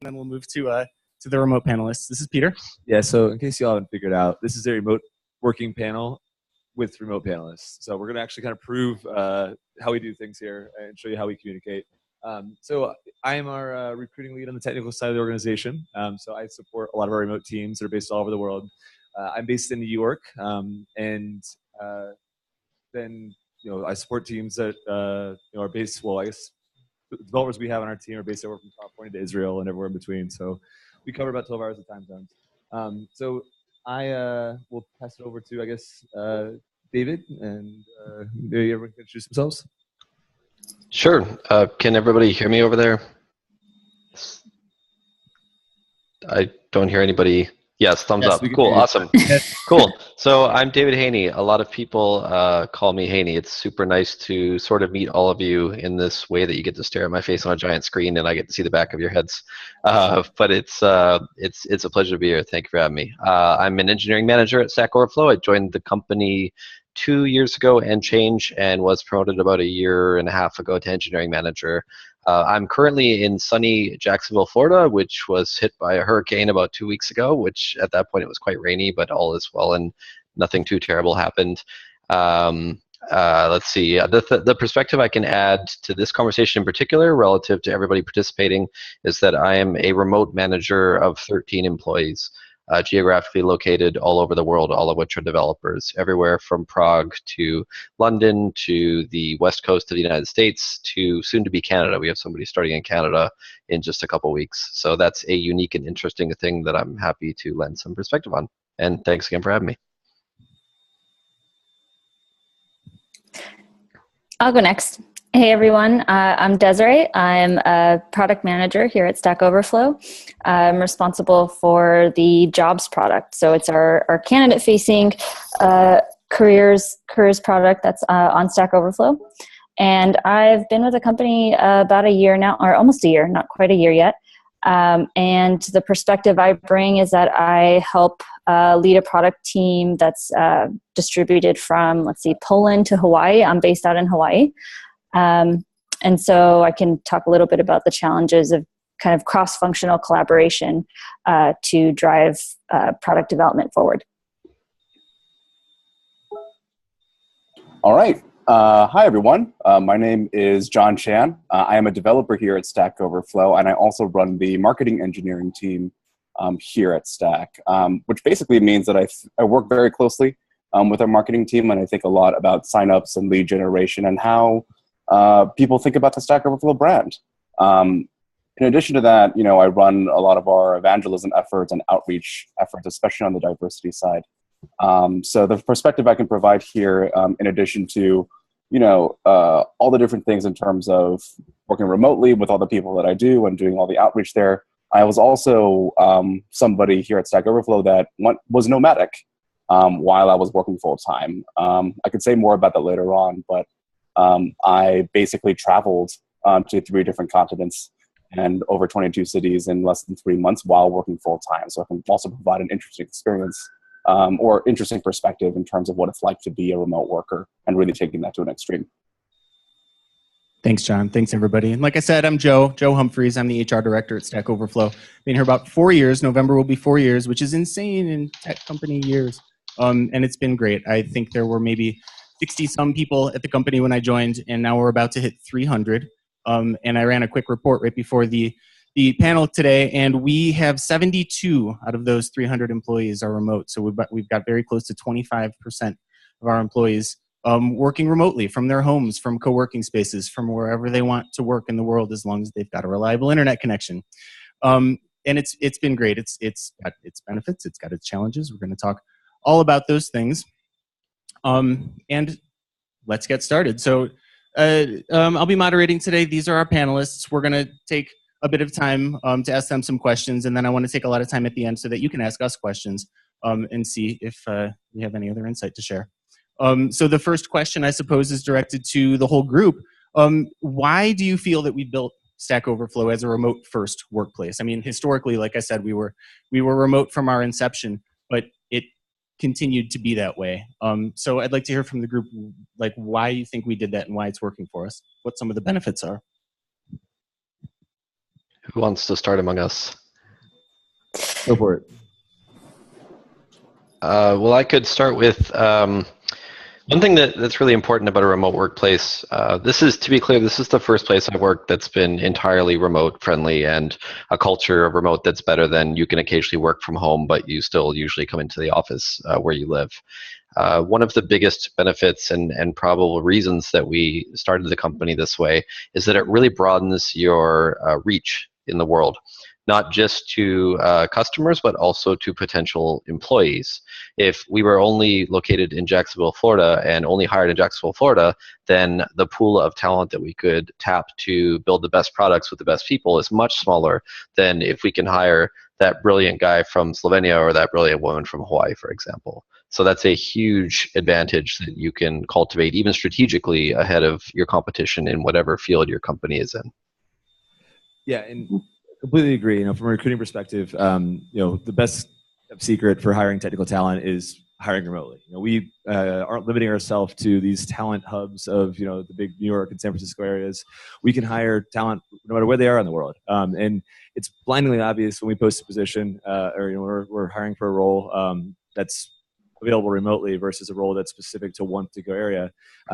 then we'll move to the remote panelists. This is Peter. Yeah, so in case you all haven't figured out, this is a remote working panel with remote panelists. So we're going to actually kind of prove how we do things here and show you how we communicate. So I am our recruiting lead on the technical side of the organization. So I support a lot of our remote teams that are based all over the world. I'm based in New York, and then I support teams that are based. Well, I guess the developers we have on our team are based everywhere from California to Israel and everywhere in between. So we cover about 12 hours of time zones. So I will pass it over to, I guess, David, and maybe everyone can introduce themselves. Sure. Can everybody hear me over there? I don't hear anybody. Yes, thumbs up. Cool, awesome. Cool. So I'm David Haney. A lot of people call me Haney. It's super nice to sort of meet all of you in this way that you get to stare at my face on a giant screen and I get to see the back of your heads. But it's a pleasure to be here. Thank you for having me. I'm an engineering manager at Stack Overflow. I joined the company 2 years ago and change, and was promoted about a year and a half ago to engineering manager. I'm currently in sunny Jacksonville, Florida, which was hit by a hurricane about 2 weeks ago, which at that point it was quite rainy, but all is well and nothing too terrible happened. Let's see, the perspective I can add to this conversation in particular relative to everybody participating is that I am a remote manager of 13 employees. Geographically located all over the world, all of which are developers, everywhere from Prague to London to the west coast of the United States to soon to be Canada. We have somebody starting in Canada in just a couple weeks. So that's a unique and interesting thing that I'm happy to lend some perspective on. And thanks again for having me. I'll go next. Hey everyone, I'm Desiree. I'm a product manager here at Stack Overflow. I'm responsible for the jobs product. So it's our candidate-facing careers product that's on Stack Overflow. And I've been with the company about a year now, or almost a year, not quite a year yet. And the perspective I bring is that I help lead a product team that's distributed from, let's see, Poland to Hawaii. I'm based out in Hawaii. And so I can talk a little bit about the challenges of kind of cross-functional collaboration to drive product development forward. All right. Hi, everyone. My name is John Chan. I am a developer here at Stack Overflow, and I also run the marketing engineering team here at Stack, which basically means that I work very closely with our marketing team, and I think a lot about signups and lead generation and how people think about the Stack Overflow brand. In addition to that, I run a lot of our evangelism efforts and outreach efforts, especially on the diversity side. So the perspective I can provide here, in addition to, all the different things in terms of working remotely with all the people that I do and doing all the outreach there, I was also somebody here at Stack Overflow that was nomadic while I was working full time. I could say more about that later on, but I basically traveled to 3 different continents and over 22 cities in less than 3 months while working full time. So I can also provide an interesting experience or interesting perspective in terms of what it's like to be a remote worker and really taking that to an extreme. Thanks, John. Thanks, everybody. And like I said, I'm Joe Humphreys. I'm the HR director at Stack Overflow. Been here about 4 years. November will be 4 years, which is insane in tech company years. And it's been great. I think there were maybe 60-some people at the company when I joined, and now we're about to hit 300. And I ran a quick report right before the panel today, and we have 72 out of those 300 employees are remote. So we've got very close to 25% of our employees working remotely from their homes, from co-working spaces, from wherever they want to work in the world, as long as they've got a reliable internet connection. And it's been great. It's got its benefits. It's got its challenges. We're going to talk all about those things. And let's get started. So I'll be moderating today. These are our panelists. We're going to take a bit of time to ask them some questions, and then I want to take a lot of time at the end so that you can ask us questions and see if we have any other insight to share. So the first question, I suppose, is directed to the whole group. Why do you feel that we built Stack Overflow as a remote-first workplace? I mean, historically, like I said, we were remote from our inception, but it continued to be that way. So I'd like to hear from the group, like, why you think we did that and why it's working for us, what some of the benefits are. Who wants to start among us? Go for it. Well, I could start with one thing that's really important about a remote workplace. To be clear, this is the first place I've worked that's been entirely remote friendly, and a culture of remote that's better than you can occasionally work from home, but you still usually come into the office where you live. One of the biggest benefits and probable reasons that we started the company this way is that it really broadens your reach in the world, not just to customers, but also to potential employees. If we were only located in Jacksonville, Florida, and only hired in Jacksonville, Florida, then the pool of talent that we could tap to build the best products with the best people is much smaller than if we can hire that brilliant guy from Slovenia or that brilliant woman from Hawaii, for example. So that's a huge advantage that you can cultivate even strategically ahead of your competition in whatever field your company is in. Yeah, and completely agree. You know, from a recruiting perspective, you know, the best secret for hiring technical talent is hiring remotely. You know, we aren't limiting ourselves to these talent hubs of, you know, the big New York and San Francisco areas. We can hire talent no matter where they are in the world. And it's blindingly obvious when we post a position or, you know, we're hiring for a role that's available remotely versus a role that's specific to one particular area.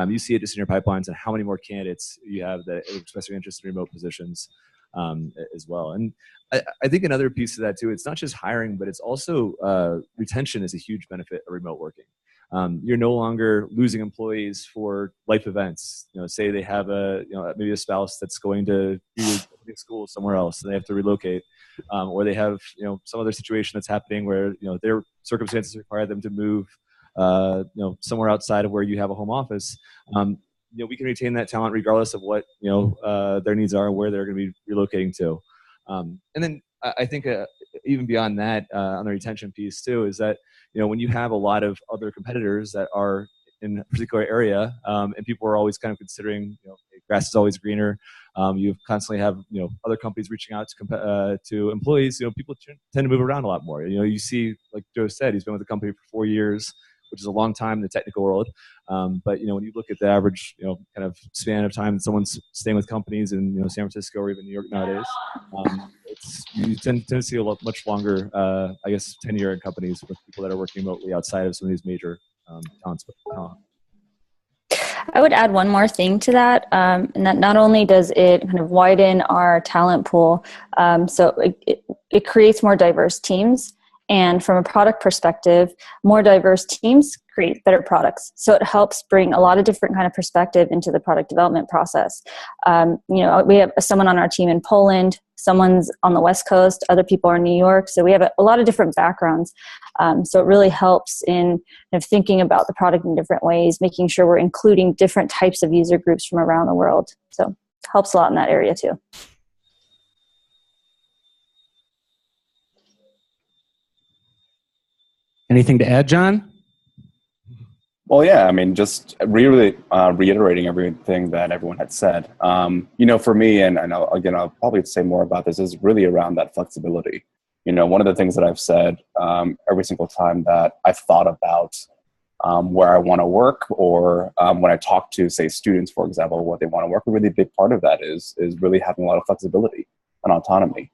You see it just in your pipelines and how many more candidates you have that express their interest in remote positions as well. And I think another piece of that too, it's not just hiring, but it's also retention is a huge benefit of remote working. You're no longer losing employees for life events. You know, say they have maybe a spouse that's going to school somewhere else and they have to relocate, or they have, you know, some other situation that's happening where, you know, their circumstances require them to move, you know, somewhere outside of where you have a home office. You know, we can retain that talent regardless of what, you know, their needs are and where they're going to be relocating to. And then I think even beyond that, on the retention piece too, is that, you know, when you have a lot of other competitors that are in a particular area, and people are always kind of considering, you know, grass is always greener. You constantly have, you know, other companies reaching out to employees. You know, people tend to move around a lot more. You know, you see, like Joe said, he's been with the company for 4 years, which is a long time in the technical world. But, you know, when you look at the average, you know, kind of span of time that someone's staying with companies in, you know, San Francisco or even New York nowadays, you tend to see a much longer, I guess, tenure in companies with people that are working remotely outside of some of these major talents. I would add one more thing to that, and that not only does it kind of widen our talent pool, so it creates more diverse teams. And from a product perspective, more diverse teams create better products. So it helps bring a lot of different kind of perspective into the product development process. You know, we have someone on our team in Poland, someone's on the West Coast, other people are in New York. So we have a lot of different backgrounds. So it really helps in kind of thinking about the product in different ways, making sure we're including different types of user groups from around the world. So it helps a lot in that area too. Anything to add, John? Well, yeah, I mean, just really reiterating everything that everyone had said. You know, for me, and I'll probably say more about this, is really around that flexibility. You know, one of the things that I've said every single time that I've thought about where I want to work, or when I talk to, say, students, for example, what they want to work, a really big part of that is really having a lot of flexibility and autonomy.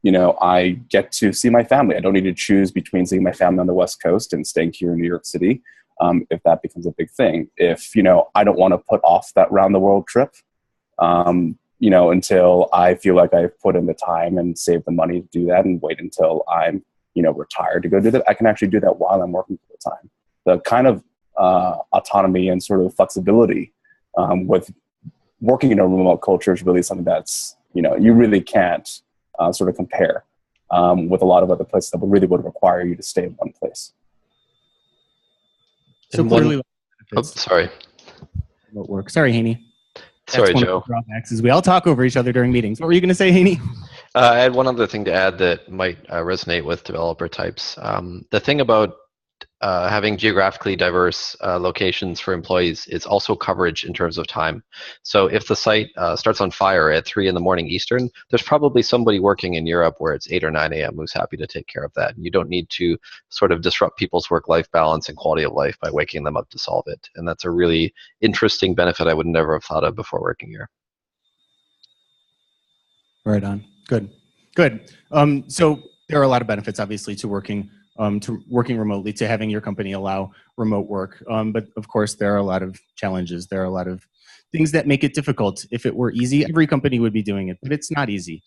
You know, I get to see my family. I don't need to choose between seeing my family on the West Coast and staying here in New York City, if that becomes a big thing. If, you know, I don't want to put off that round the world trip, you know, until I feel like I've put in the time and saved the money to do that, and wait until I'm, you know, retired to go do that, I can actually do that while I'm working full time. The kind of autonomy and sort of flexibility with working in a remote culture is really something that's, you know, you really can't sort of compare with a lot of other places that really would require you to stay in one place. So clearly, sorry. Remote work. Sorry, Haney. Sorry, Joe. Drawbacks is we all talk over each other during meetings. What were you going to say, Haney? I had one other thing to add that might resonate with developer types. The thing about having geographically diverse locations for employees is also coverage in terms of time. So if the site starts on fire at 3 in the morning Eastern, there's probably somebody working in Europe where it's 8 or 9 a.m. who's happy to take care of that. You don't need to sort of disrupt people's work-life balance and quality of life by waking them up to solve it. And that's a really interesting benefit I would never have thought of before working here. Right on. Good. Good. So there are a lot of benefits, obviously, to working remotely, to having your company allow remote work. But of course, there are a lot of challenges. There are a lot of things that make it difficult. If it were easy, every company would be doing it, but it's not easy.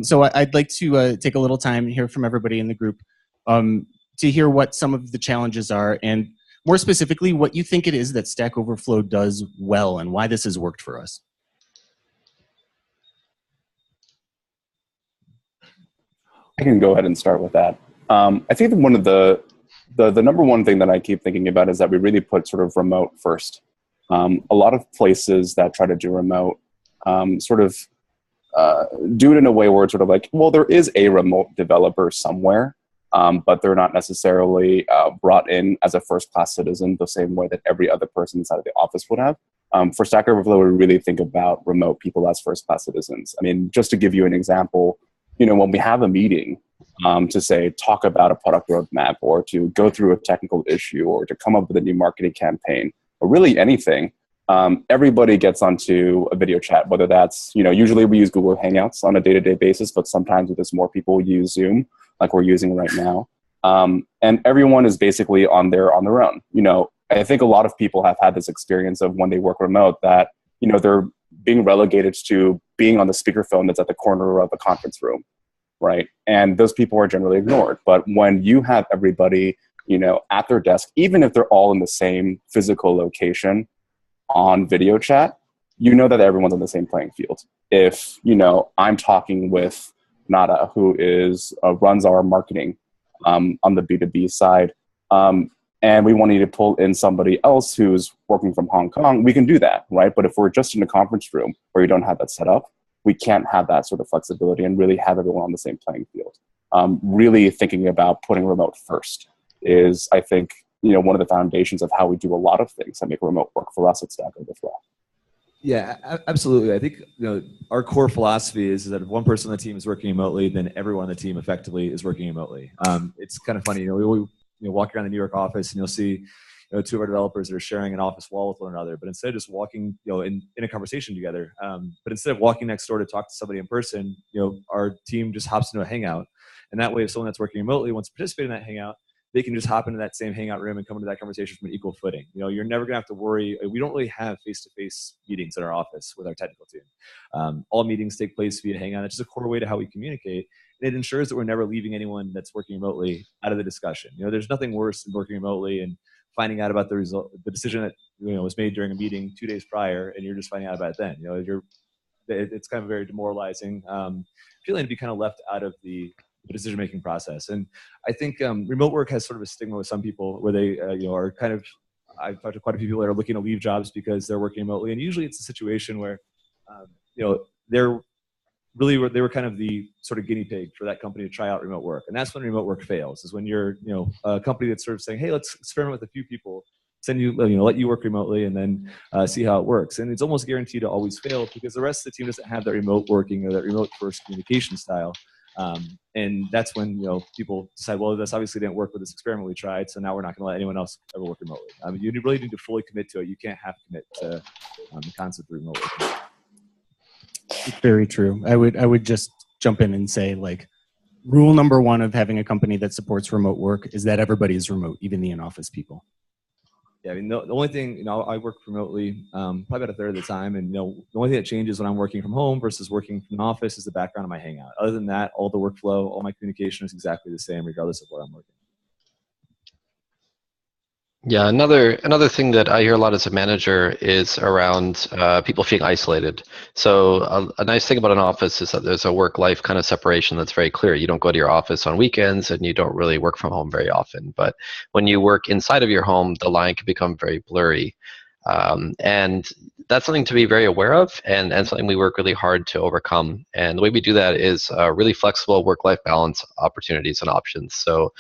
So I'd like to take a little time here from everybody in the group to hear what some of the challenges are, and more specifically, what you think it is that Stack Overflow does well and why this has worked for us. I can go ahead and start with that. I think that one of the number one thing that I keep thinking about is that we really put sort of remote first. A lot of places that try to do remote sort of do it in a way where it's sort of like, well, there is a remote developer somewhere, but they're not necessarily brought in as a first-class citizen the same way that every other person inside of the office would have. For Stack Overflow, we really think about remote people as first-class citizens. I mean, just to give you an example, when we have a meeting to say, talk about a product roadmap or to go through a technical issue or to come up with a new marketing campaign or really anything, everybody gets onto a video chat, whether that's, usually we use Google Hangouts on a day-to-day basis, but sometimes with this more people use Zoom like we're using right now. And everyone is basically on their own. I think a lot of people have had this experience of when they work remote that, they're being relegated to being on the speakerphone that's at the corner of a conference room, right? And those people are generally ignored. But when you have everybody, at their desk, even if they're all in the same physical location on video chat, that everyone's on the same playing field. If, I'm talking with Nada, who runs our marketing on the B2B side, and we want you to pull in somebody else who's working from Hong Kong, we can do that, right? But if we're just in a conference room where you don't have that set up, we can't have that sort of flexibility and really have everyone on the same playing field. Really thinking about putting remote first is, I think, one of the foundations of how we do a lot of things that make remote work for us at Stack Overflow. Yeah, absolutely. I think our core philosophy is that if one person on the team is working remotely, then everyone on the team effectively is working remotely. It's kind of funny, we walk around the New York office and you'll see two of our developers that are sharing an office wall with one another, but instead of just walking in a conversation together, but instead of walking next door to talk to somebody in person, our team just hops into a hangout, and that way if someone that's working remotely wants to participate in that hangout, they can just hop into that same hangout room and come into that conversation from an equal footing. You're never gonna have to worry. We don't really have face-to-face meetings in our office with our technical team. All meetings take place via hangout. It's just a core way to how we communicate. And it ensures that we're never leaving anyone that's working remotely out of the discussion. There's nothing worse than working remotely and finding out about the decision that was made during a meeting 2 days prior, and you're just finding out about it then. It's kind of very demoralizing feeling to be kind of left out of the decision-making process. And I think remote work has sort of a stigma with some people where they are kind of, I've talked to quite a few people that are looking to leave jobs because they're working remotely, and usually it's a situation where they were kind of the sort of guinea pig for that company to try out remote work. And that's when remote work fails, is when you're a company that's sort of saying, hey, let's experiment with a few people, let you work remotely, and then see how it works. And it's almost guaranteed to always fail because the rest of the team doesn't have that remote working or that remote first communication style. And that's when people decide, well, this obviously didn't work with this experiment we tried, so now we're not going to let anyone else ever work remotely. You really need to fully commit to it. You can't half commit to the concept of remote working. Very true. I would just jump in and say, rule number one of having a company that supports remote work is that everybody is remote, even the in-office people. Yeah, the only thing, I work remotely probably about a third of the time, and the only thing that changes when I'm working from home versus working from an office is the background of my Hangout. Other than that, all the workflow, all my communication is exactly the same regardless of where I'm working. Yeah, another thing that I hear a lot as a manager is around people feeling isolated. So a nice thing about an office is that there's a work-life kind of separation that's very clear. You don't go to your office on weekends, and you don't really work from home very often. But when you work inside of your home, the line can become very blurry. And that's something to be very aware of, and something we work really hard to overcome. And the way we do that is really flexible work-life balance opportunities and options. So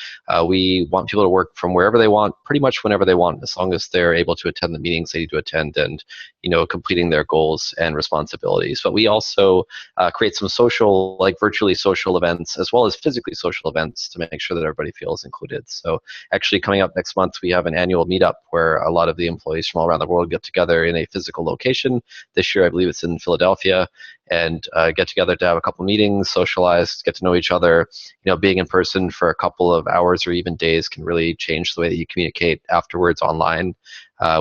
we want people to work from wherever they want, pretty much whenever they want, as long as they're able to attend the meetings they need to attend and completing their goals and responsibilities. But we also create some social, virtually social events, as well as physically social events to make sure that everybody feels included. So actually coming up next month, we have an annual meetup where a lot of the employees from all around the world world get together in a physical location. This year, I believe it's in Philadelphia, and get together to have a couple meetings, socialize, get to know each other. Being in person for a couple of hours or even days can really change the way that you communicate afterwards online.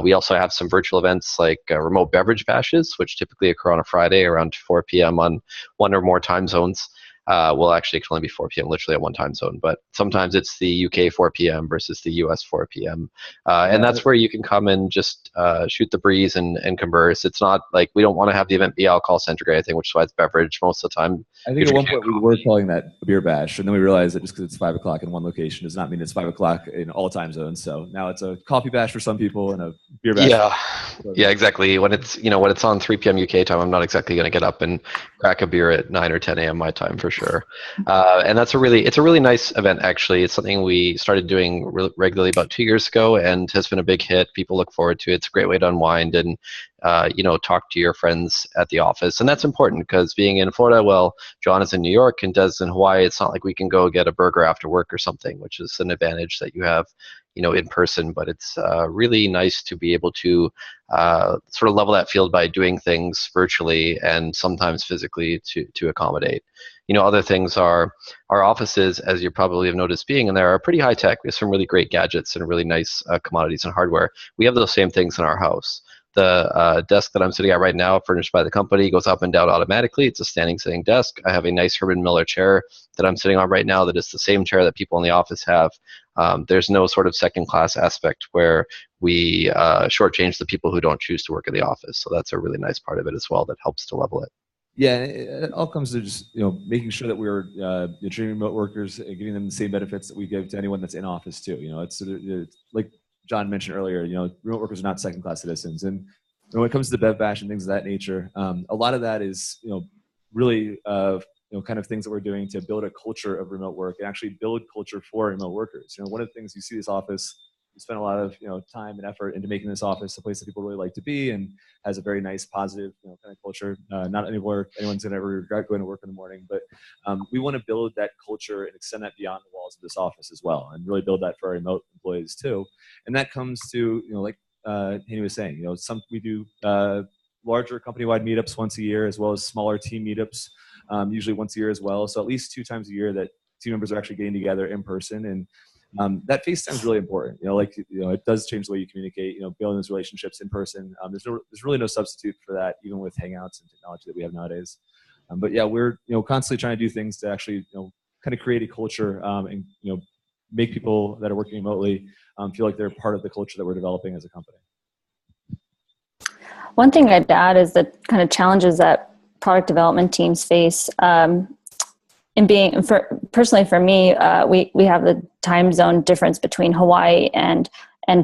We also have some virtual events like remote beverage bashes, which typically occur on a Friday around 4 p.m. on one or more time zones. Well, actually, it can only be 4 p.m. literally at one time zone, but sometimes it's the UK 4 p.m. versus the US 4 p.m. And that's where you can come and just shoot the breeze and converse. It's not like we don't want to have the event be alcohol-centric or anything, which is why it's beverage most of the time. I think at one point we were calling that a beer bash, and then we realized that just because it's 5 o'clock in one location does not mean it's 5 o'clock in all time zones. So now it's a coffee bash for some people and a beer bash. Yeah, exactly. When it's when it's on 3 p.m. UK time, I'm not exactly going to get up and crack a beer at 9 or 10 a.m. my time for sure. And it's a really nice event, actually. It's something we started doing regularly about 2 years ago and has been a big hit. People look forward to it. It's a great way to unwind and talk to your friends at the office. And that's important because being in Florida, well, John is in New York and Des in Hawaii. It's not like we can go get a burger after work or something, which is an advantage that you have in person. But it's really nice to be able to sort of level that field by doing things virtually and sometimes physically to accommodate. Other things are our offices, as you probably have noticed being in there, are pretty high tech. We have some really great gadgets and really nice commodities and hardware. We have those same things in our house. The desk that I'm sitting at right now, furnished by the company, goes up and down automatically. It's a standing sitting desk. I have a nice Herman Miller chair that I'm sitting on right now that is the same chair that people in the office have. There's no sort of second class aspect where we shortchange the people who don't choose to work in the office. So that's a really nice part of it as well that helps to level it. Yeah, it all comes to just making sure that we're treating remote workers and giving them the same benefits that we give to anyone that's in office too. It's like John mentioned earlier. Remote workers are not second-class citizens, and when it comes to the bev bash and things of that nature, a lot of that is really kind of things that we're doing to build a culture of remote work and actually build culture for remote workers. One of the things you see this office. We spent a lot of time and effort into making this office a place that people really like to be and has a very nice, positive kind of culture. Not anywhere anyone's going to ever regret going to work in the morning, but we want to build that culture and extend that beyond the walls of this office as well, and really build that for our remote employees too. And that comes to like Haney was saying, we do larger company-wide meetups once a year, as well as smaller team meetups, usually once a year as well. So at least 2 times a year that team members are actually getting together in person. And that FaceTime is really important. It does change the way you communicate. Building those relationships in person. There's really no substitute for that, even with Hangouts and technology that we have nowadays. But yeah, we're constantly trying to do things to actually kind of create a culture and make people that are working remotely feel like they're part of the culture that we're developing as a company. One thing I'd add is the kind of challenges that product development teams face. Personally for me, we have the time zone difference between Hawaii and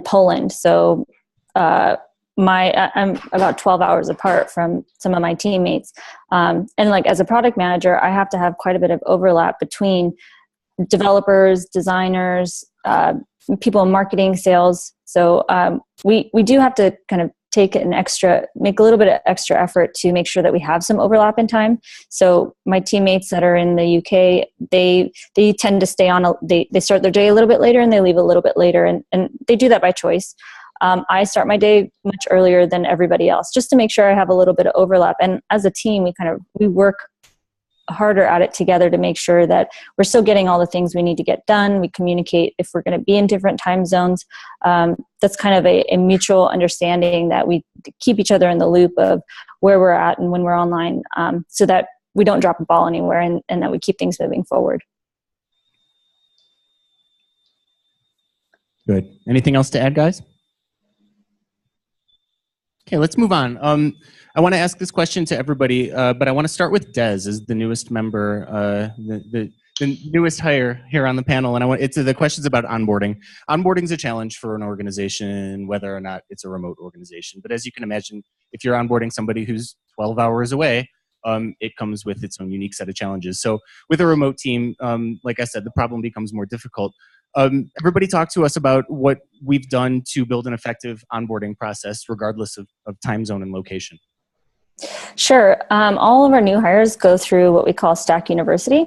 Poland. So I'm about 12 hours apart from some of my teammates. And like as a product manager, I have to have quite a bit of overlap between developers, designers, people in marketing, sales. So we do have to kind of make a little bit of extra effort to make sure that we have some overlap in time. So my teammates that are in the UK, they tend to stay on, they start their day a little bit later and they leave a little bit later. And they do that by choice. I start my day much earlier than everybody else, just to make sure I have a little bit of overlap. And as a team, we work harder at it together to make sure that we're still getting all the things we need to get done. We communicate if we're going to be in different time zones. That's kind of a mutual understanding that we keep each other in the loop of where we're at and when we're online, so that we don't drop a ball anywhere and that we keep things moving forward. Good. Anything else to add, guys? Okay, let's move on. I want to ask this question to everybody, but I want to start with Des as the newest member, the newest hire here on the panel. And the question's about onboarding. Onboarding is a challenge for an organization, whether or not it's a remote organization. But as you can imagine, if you're onboarding somebody who's 12 hours away, it comes with its own unique set of challenges. So with a remote team, like I said, the problem becomes more difficult. Everybody talk to us about what we've done to build an effective onboarding process, regardless of time zone and location. Sure. All of our new hires go through what we call Stack University,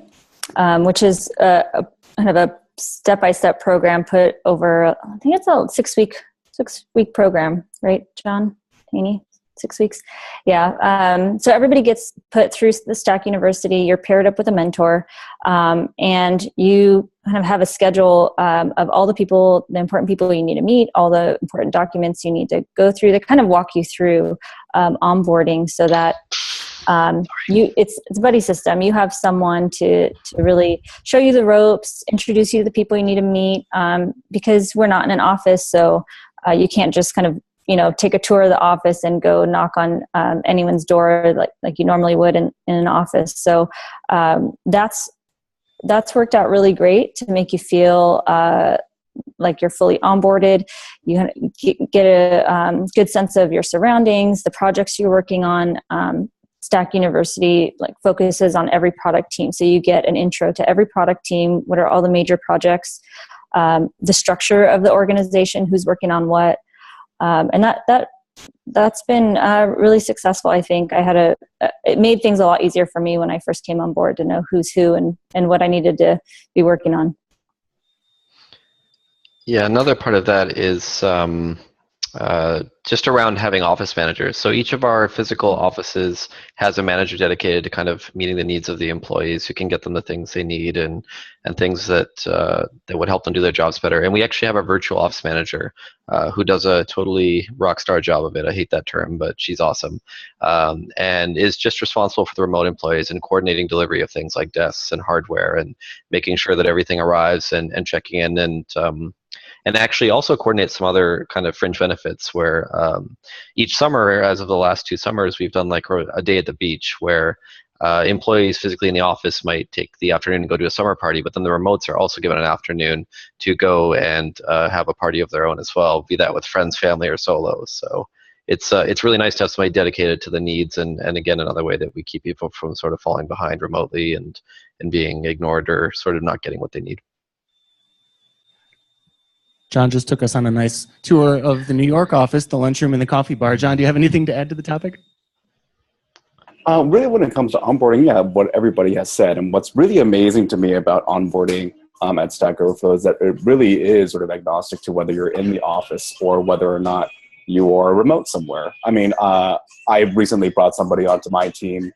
which is a kind of a step-by-step program put over, I think it's a 6-week 6-week program, right, John Haney? 6 weeks. Yeah. So everybody gets put through the Stack University. You're paired up with a mentor, and you kind of have a schedule of all the important people you need to meet, all the important documents you need to go through. They kind of walk you through onboarding so that it's a buddy system. You have someone to really show you the ropes, introduce you to the people you need to meet, because we're not in an office, so you can't just kind of take a tour of the office and go knock on anyone's door like you normally would in an office. So that's worked out really great to make you feel like you're fully onboarded. You get a good sense of your surroundings, the projects you're working on. Stack University focuses on every product team. So you get an intro to every product team. What are all the major projects? The structure of the organization, who's working on what. And that's been really successful. I think it made things a lot easier for me when I first came on board to know who's who and what I needed to be working on. Yeah, another part of that is just around having office managers. So each of our physical offices has a manager dedicated to kind of meeting the needs of the employees, who can get them the things they need and things that would help them do their jobs better. And we actually have a virtual office manager who does a totally rock star job of it. I hate that term, but she's awesome, and is just responsible for the remote employees and coordinating delivery of things like desks and hardware and making sure that everything arrives and checking in and actually also coordinate some other kind of fringe benefits where each summer, as of the last 2 summers, we've done like a day at the beach where employees physically in the office might take the afternoon and go to a summer party, but then the remotes are also given an afternoon to go and have a party of their own as well, be that with friends, family, or solos. So it's really nice to have somebody dedicated to the needs, and again, another way that we keep people from sort of falling behind remotely and being ignored or sort of not getting what they need. John just took us on a nice tour of the New York office, the lunchroom, and the coffee bar. John, do you have anything to add to the topic? Really, when it comes to onboarding, yeah, what everybody has said. And what's really amazing to me about onboarding at Stack Overflow is that it really is sort of agnostic to whether you're in the office or whether or not you are remote somewhere. I mean, I recently brought somebody onto my team.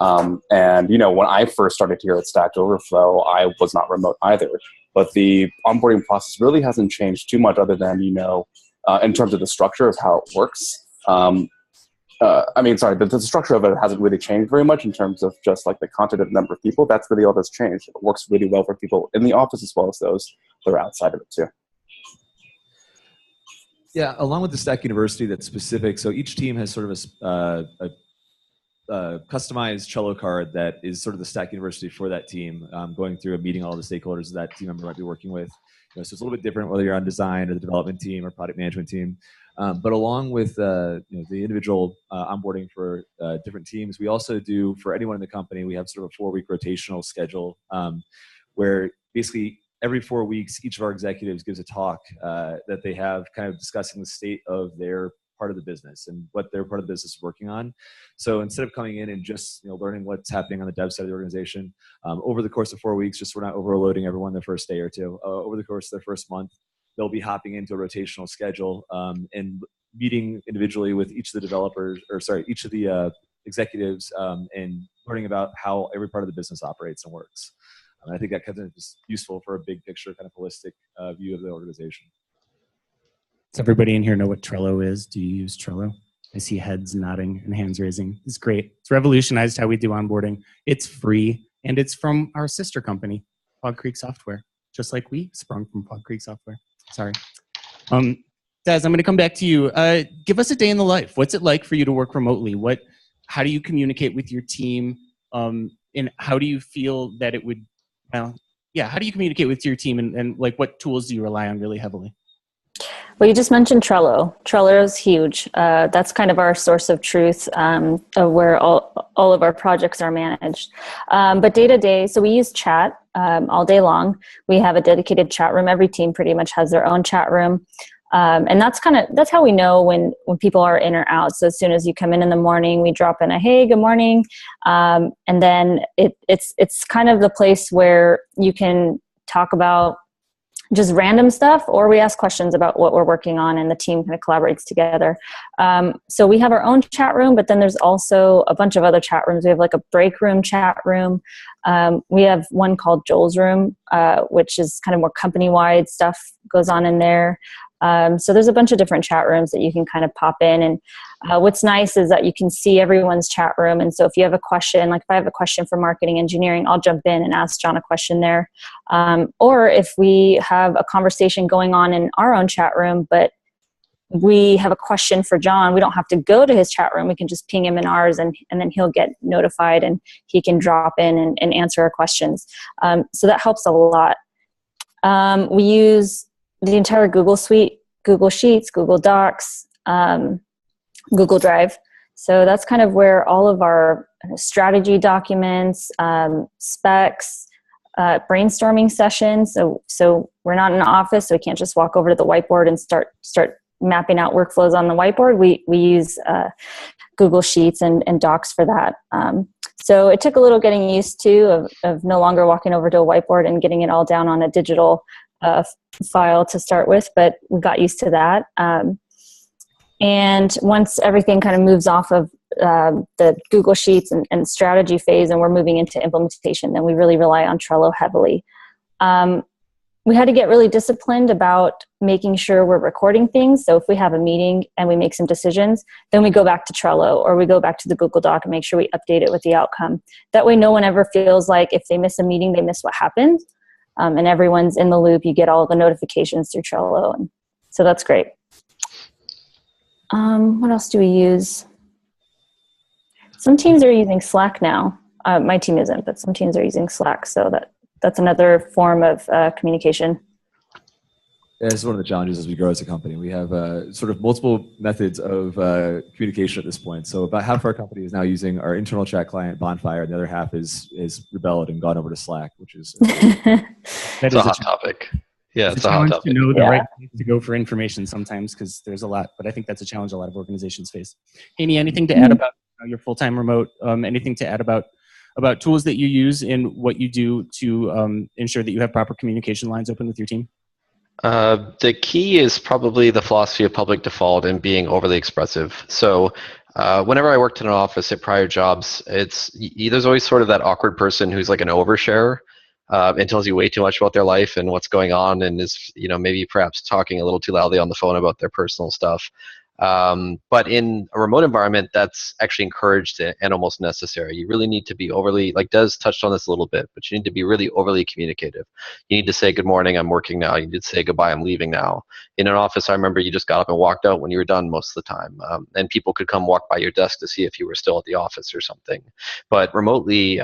And, when I first started here at Stack Overflow, I was not remote either. But the onboarding process really hasn't changed too much other than, in terms of the structure of how it works. The structure of it hasn't really changed very much in terms of just like the content and number of people. That's really all that's changed. It works really well for people in the office as well as those that are outside of it too. Yeah, along with the Stack University that's specific. So each team has sort of a customized Trello card that is sort of the Stack University for that team, going through and meeting all the stakeholders that team member might be working with. So it's a little bit different whether you're on design or the development team or product management team. But along with the individual onboarding for different teams, we also do, for anyone in the company, we have sort of a 4-week rotational schedule where basically every 4 weeks, each of our executives gives a talk that they have kind of discussing the state of their part of the business and what their part of the business is working on. So instead of coming in and just learning what's happening on the dev side of the organization, over the course of 4 weeks, just so we're not overloading everyone the first day or two, over the course of their first month, they'll be hopping into a rotational schedule and meeting individually with each of the executives and learning about how every part of the business operates and works. And I think that kind of is useful for a big picture, kind of holistic view of the organization. Does everybody in here know what Trello is? Do you use Trello? I see heads nodding and hands raising. It's great. It's revolutionized how we do onboarding. It's free, and it's from our sister company, Pod Creek Software, just like we sprung from Pod Creek Software. Sorry. Daz, I'm going to come back to you. Give us a day in the life. What's it like for you to work remotely? How do you communicate with your team? And how do you feel that it would, how do you communicate with your team and like what tools do you rely on really heavily? Well, you just mentioned Trello. Trello is huge. That's kind of our source of truth of where all of our projects are managed. But day to day, so we use chat all day long. We have a dedicated chat room. Every team pretty much has their own chat room. And that's how we know when people are in or out. So as soon as you come in the morning, we drop in a, hey, good morning. And then it's kind of the place where you can talk about just random stuff, or we ask questions about what we're working on, and the team kind of collaborates together. So we have our own chat room, but then there's also a bunch of other chat rooms. We have like a break room chat room. We have one called Joel's room, which is kind of more company-wide stuff goes on in there. So there's a bunch of different chat rooms that you can kind of pop in. And what's nice is that you can see everyone's chat room. And so if you have a question, like if I have a question for marketing engineering, I'll jump in and ask John a question there. Or if we have a conversation going on in our own chat room, but we have a question for John, we don't have to go to his chat room. We can just ping him in ours, and then he'll get notified and he can drop in and answer our questions. So that helps a lot. We use the entire Google suite, Google Sheets, Google Docs, Google Drive. So that's kind of where all of our strategy documents, specs, brainstorming sessions. So we're not in an office, so we can't just walk over to the whiteboard and start mapping out workflows on the whiteboard. We use Google Sheets and Docs for that. So it took a little getting used to of no longer walking over to a whiteboard and getting it all down on a digital file to start with, but we got used to that. And once everything kind of moves off of the Google Sheets and strategy phase, and we're moving into implementation, then we really rely on Trello heavily. We had to get really disciplined about making sure we're recording things. So if we have a meeting and we make some decisions, then we go back to Trello, or we go back to the Google Doc and make sure we update it with the outcome. That way no one ever feels like if they miss a meeting, they miss what happened. And everyone's in the loop. You get all the notifications through Trello. And so that's great. What else do we use? Some teams are using Slack now. My team isn't, but some teams are using Slack. So that's another form of communication. Yeah, this is one of the challenges as we grow as a company. We have sort of multiple methods of communication at this point. So about half of our company is now using our internal chat client, Bonfire, and the other half is rebelled and gone over to Slack, which is it's a hot topic. Yeah, it's a hot topic. To know the right place to go for information sometimes, because there's a lot. But I think that's a challenge a lot of organizations face. Haney, anything to add about your full-time remote? Anything to add about tools that you use in what you do to ensure that you have proper communication lines open with your team? The key is probably the philosophy of public default and being overly expressive. So whenever I worked in an office at prior jobs, there's always sort of that awkward person who's like an oversharer and tells you way too much about their life and what's going on, and is maybe perhaps talking a little too loudly on the phone about their personal stuff. But in a remote environment, that's actually encouraged and almost necessary. You really need to be overly, like Des touched on this a little bit, but you need to be really overly communicative. You need to say, good morning, I'm working now. You need to say, goodbye, I'm leaving now. In an office, I remember you just got up and walked out when you were done most of the time. And people could come walk by your desk to see if you were still at the office or something. But remotely,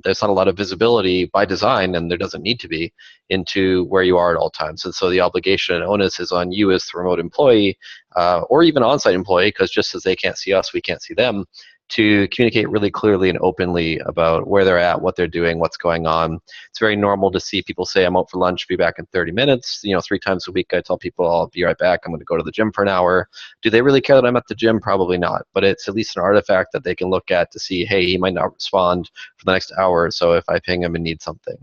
there's not a lot of visibility by design, and there doesn't need to be, into where you are at all times. And so the obligation and onus is on you as the remote employee, or even on-site employee, because just as they can't see us, we can't see them, to communicate really clearly and openly about where they're at, what they're doing, what's going on. It's very normal to see people say, I'm out for lunch, be back in 30 minutes. 3 times a week I tell people I'll be right back, I'm going to go to the gym for an hour. Do they really care that I'm at the gym? Probably not, but it's at least an artifact that they can look at to see, hey, he might not respond for the next hour or so if I ping him and need something.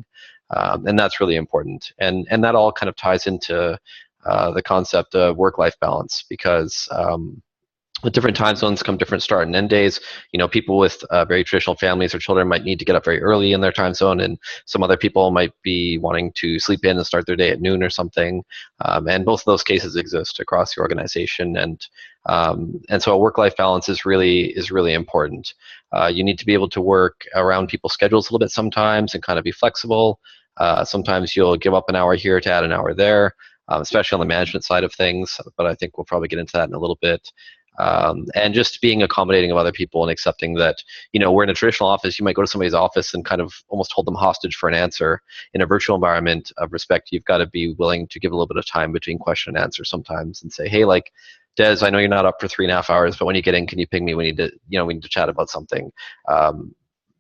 And that's really important. And that all kind of ties into the concept of work-life balance, because with different time zones come different start and end days. People with very traditional families or children might need to get up very early in their time zone, and some other people might be wanting to sleep in and start their day at noon or something. And both of those cases exist across the organization, and so a work-life balance is really important. You need to be able to work around people's schedules a little bit sometimes and kind of be flexible. Sometimes you'll give up an hour here to add an hour there, especially on the management side of things, but I think we'll probably get into that in a little bit. And just being accommodating of other people and accepting that, we're in a traditional office, you might go to somebody's office and kind of almost hold them hostage for an answer. In a virtual environment of respect, you've got to be willing to give a little bit of time between question and answer sometimes and say, hey, like, Des, I know you're not up for 3.5 hours, but when you get in, can you ping me? We need to chat about something.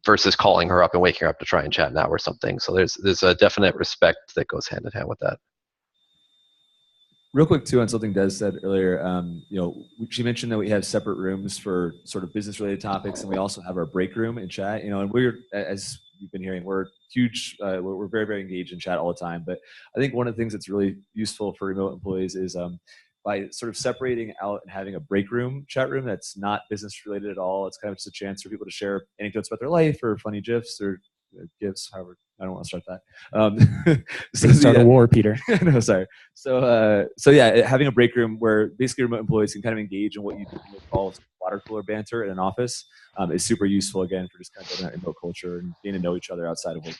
Versus calling her up and waking her up to try and chat now or something. So there's a definite respect that goes hand in hand with that. Real quick too, on something Des said earlier, she mentioned that we have separate rooms for sort of business related topics, and we also have our break room in chat. And we're, as you've been hearing. We're huge. We're very, very engaged in chat all the time. But I think one of the things that's really useful for remote employees is by sort of separating out and having a break room chat room that's not business related at all. It's kind of just a chance for people to share anecdotes about their life or funny GIFs or GIFs, however. I don't want to start that. Start a war, Peter. No, sorry. So yeah, having a break room where basically remote employees can kind of engage in what you call water cooler banter in an office is super useful, again, for just kind of building that remote culture and getting to know each other outside of work.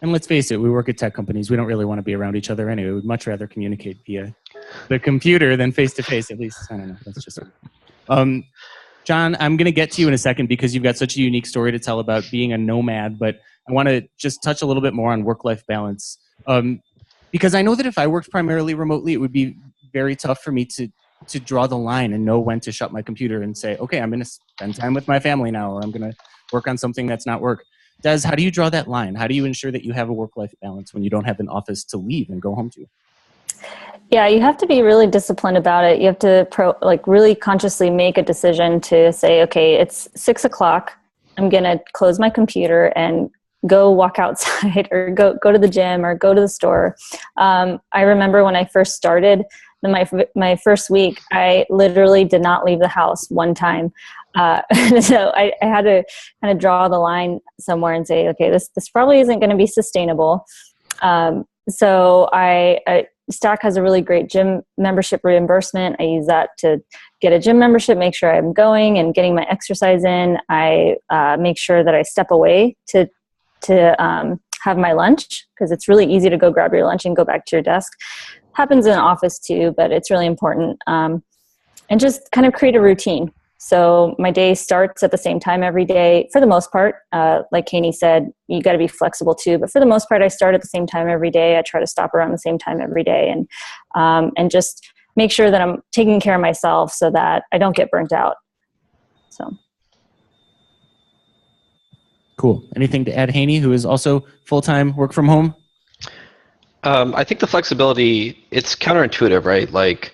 And let's face it, we work at tech companies. We don't really want to be around each other anyway. We'd much rather communicate via the computer than face-to-face, at least. I don't know. That's just... John, I'm going to get to you in a second because you've got such a unique story to tell about being a nomad, but I want to just touch a little bit more on work-life balance. Because I know that if I worked primarily remotely, it would be very tough for me to draw the line and know when to shut my computer and say, okay, I'm going to spend time with my family now, or I'm going to work on something that's not work. Des, how do you draw that line? How do you ensure that you have a work-life balance when you don't have an office to leave and go home to? Yeah, you have to be really disciplined about it. You have to really consciously make a decision to say, okay, it's 6 o'clock. I'm going to close my computer and go walk outside or go to the gym or go to the store. I remember when I first started, my first week, I literally did not leave the house one time. So I had to kind of draw the line somewhere and say, okay, this probably isn't going to be sustainable. So Stack has a really great gym membership reimbursement. I use that to get a gym membership, make sure I'm going and getting my exercise in. I make sure that I step away to have my lunch, because it's really easy to go grab your lunch and go back to your desk. Happens in office too, but it's really important. And just kind of create a routine. So my day starts at the same time every day, for the most part. Like Haney said, you got to be flexible too. But for the most part, I start at the same time every day. I try to stop around the same time every day, and just make sure that I'm taking care of myself so that I don't get burnt out. So. Cool. Anything to add, Haney, who is also full-time work from home? I think the flexibility, it's counterintuitive, right? Like,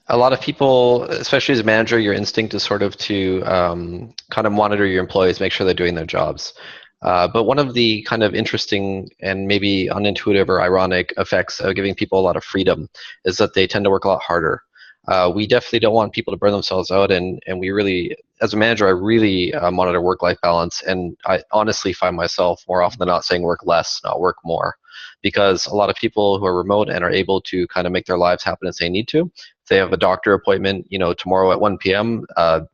a lot of people, especially as a manager, your instinct is sort of to kind of monitor your employees, make sure they're doing their jobs. But one of the kind of interesting and maybe unintuitive or ironic effects of giving people a lot of freedom is that they tend to work a lot harder. We definitely don't want people to burn themselves out, and we really, as a manager, I really monitor work-life balance, and I honestly find myself more often than not saying work less, not work more, because a lot of people who are remote and are able to kind of make their lives happen as they need to, if they have a doctor appointment, tomorrow at 1 p.m.,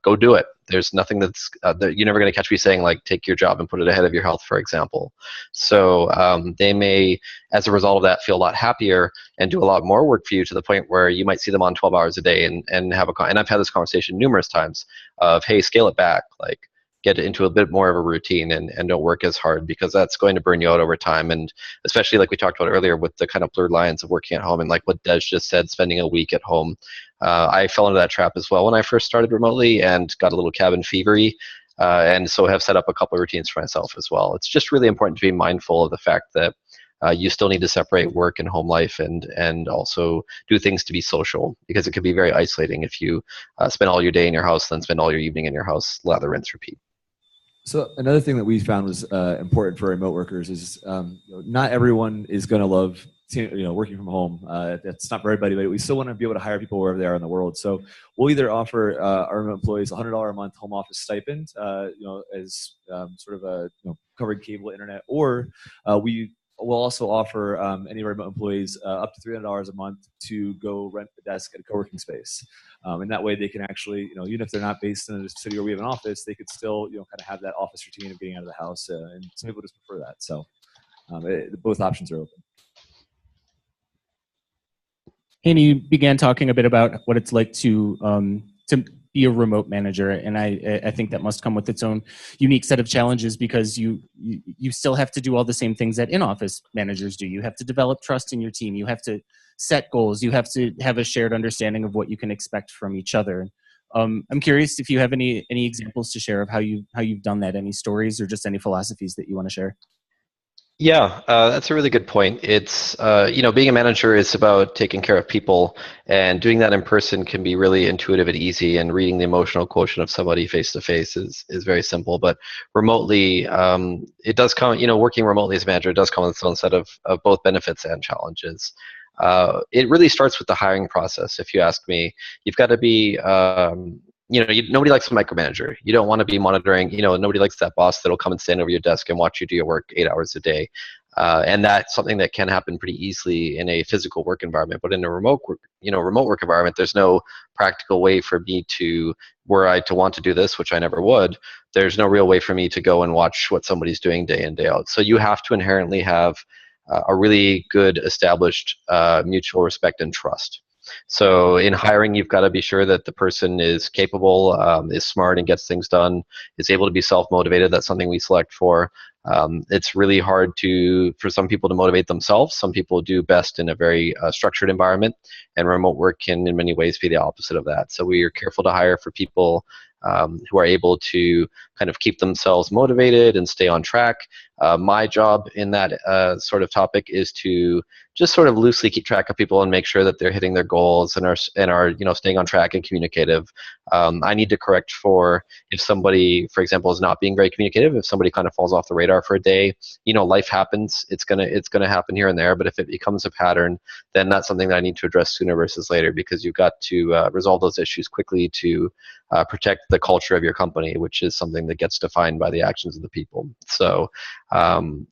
go do it. There's nothing that's you're never going to catch me saying, like, take your job and put it ahead of your health, for example. So they may, as a result of that, feel a lot happier and do a lot more work for you, to the point where you might see them on 12 hours a day and have and I've had this conversation numerous times of, hey, scale it back, like, get into a bit more of a routine and don't work as hard, because that's going to burn you out over time. And especially like we talked about earlier with the kind of blurred lines of working at home, and like what Des just said, spending a week at home. I fell into that trap as well when I first started remotely and got a little cabin fevery, and so have set up a couple of routines for myself as well. It's just really important to be mindful of the fact that you still need to separate work and home life, and also do things to be social, because it can be very isolating if you spend all your day in your house, then spend all your evening in your house, lather, rinse, repeat. So another thing that we found was important for remote workers is not everyone is going to love working from home. That's not for everybody, but we still want to be able to hire people wherever they are in the world. So we'll either offer our remote employees $100 a month home office stipend, as sort of a covering cable internet, or we will also offer any of our remote employees up to $300 a month to go rent a desk at a co-working space. And that way they can actually, even if they're not based in a city where we have an office, they could still, kind of have that office routine of getting out of the house. And some people just prefer that. So both options are open. Haney, you began talking a bit about what it's like to be a remote manager, and I think that must come with its own unique set of challenges, because you still have to do all the same things that in-office managers do. You have to develop trust in your team. You have to set goals. You have to have a shared understanding of what you can expect from each other. I'm curious if you have any examples to share of how you've done that. Any stories or just any philosophies that you want to share? Yeah, that's a really good point. It's, being a manager is about taking care of people, and doing that in person can be really intuitive and easy, and reading the emotional quotient of somebody face to face is very simple. But remotely, it does come, working remotely as a manager does come with its own set of both benefits and challenges. It really starts with the hiring process, if you ask me. You've got to be, nobody likes a micromanager. You don't want to be monitoring, nobody likes that boss that'll come and stand over your desk and watch you do your work 8 hours a day. And that's something that can happen pretty easily in a physical work environment. But in a remote work environment, there's no practical way for me to, were I to want to do this, which I never would, there's no real way for me to go and watch what somebody's doing day in, day out. So you have to inherently have a really good established mutual respect and trust. So in hiring, you've got to be sure that the person is capable, is smart and gets things done, is able to be self-motivated. That's something we select for. It's really hard for some people to motivate themselves. Some people do best in a very structured environment, and remote work can in many ways be the opposite of that. So we are careful to hire for people who are able to kind of keep themselves motivated and stay on track. My job in that sort of topic is to just sort of loosely keep track of people and make sure that they're hitting their goals and are staying on track and communicative. I need to correct for if somebody, for example, is not being very communicative. If somebody kind of falls off the radar for a day, life happens. It's gonna happen here and there. But if it becomes a pattern, then that's something that I need to address sooner versus later, because you've got to resolve those issues quickly to protect the culture of your company, which is something that gets defined by the actions of the people. So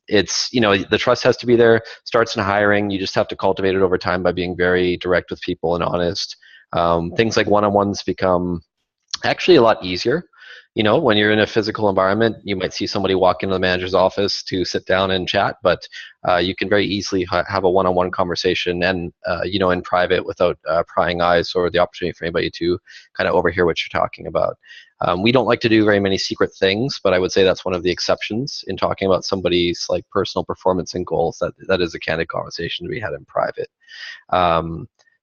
it's, the trust has to be there. Starts in hiring. You just have to cultivate it over time by being very direct with people and honest. Things like one-on-ones become actually a lot easier. When you're in a physical environment, you might see somebody walk into the manager's office to sit down and chat, but you can very easily have a one-on-one conversation and, in private without prying eyes or the opportunity for anybody to kind of overhear what you're talking about. We don't like to do very many secret things, but I would say that's one of the exceptions in talking about somebody's like personal performance and goals. That is a candid conversation to be had in private.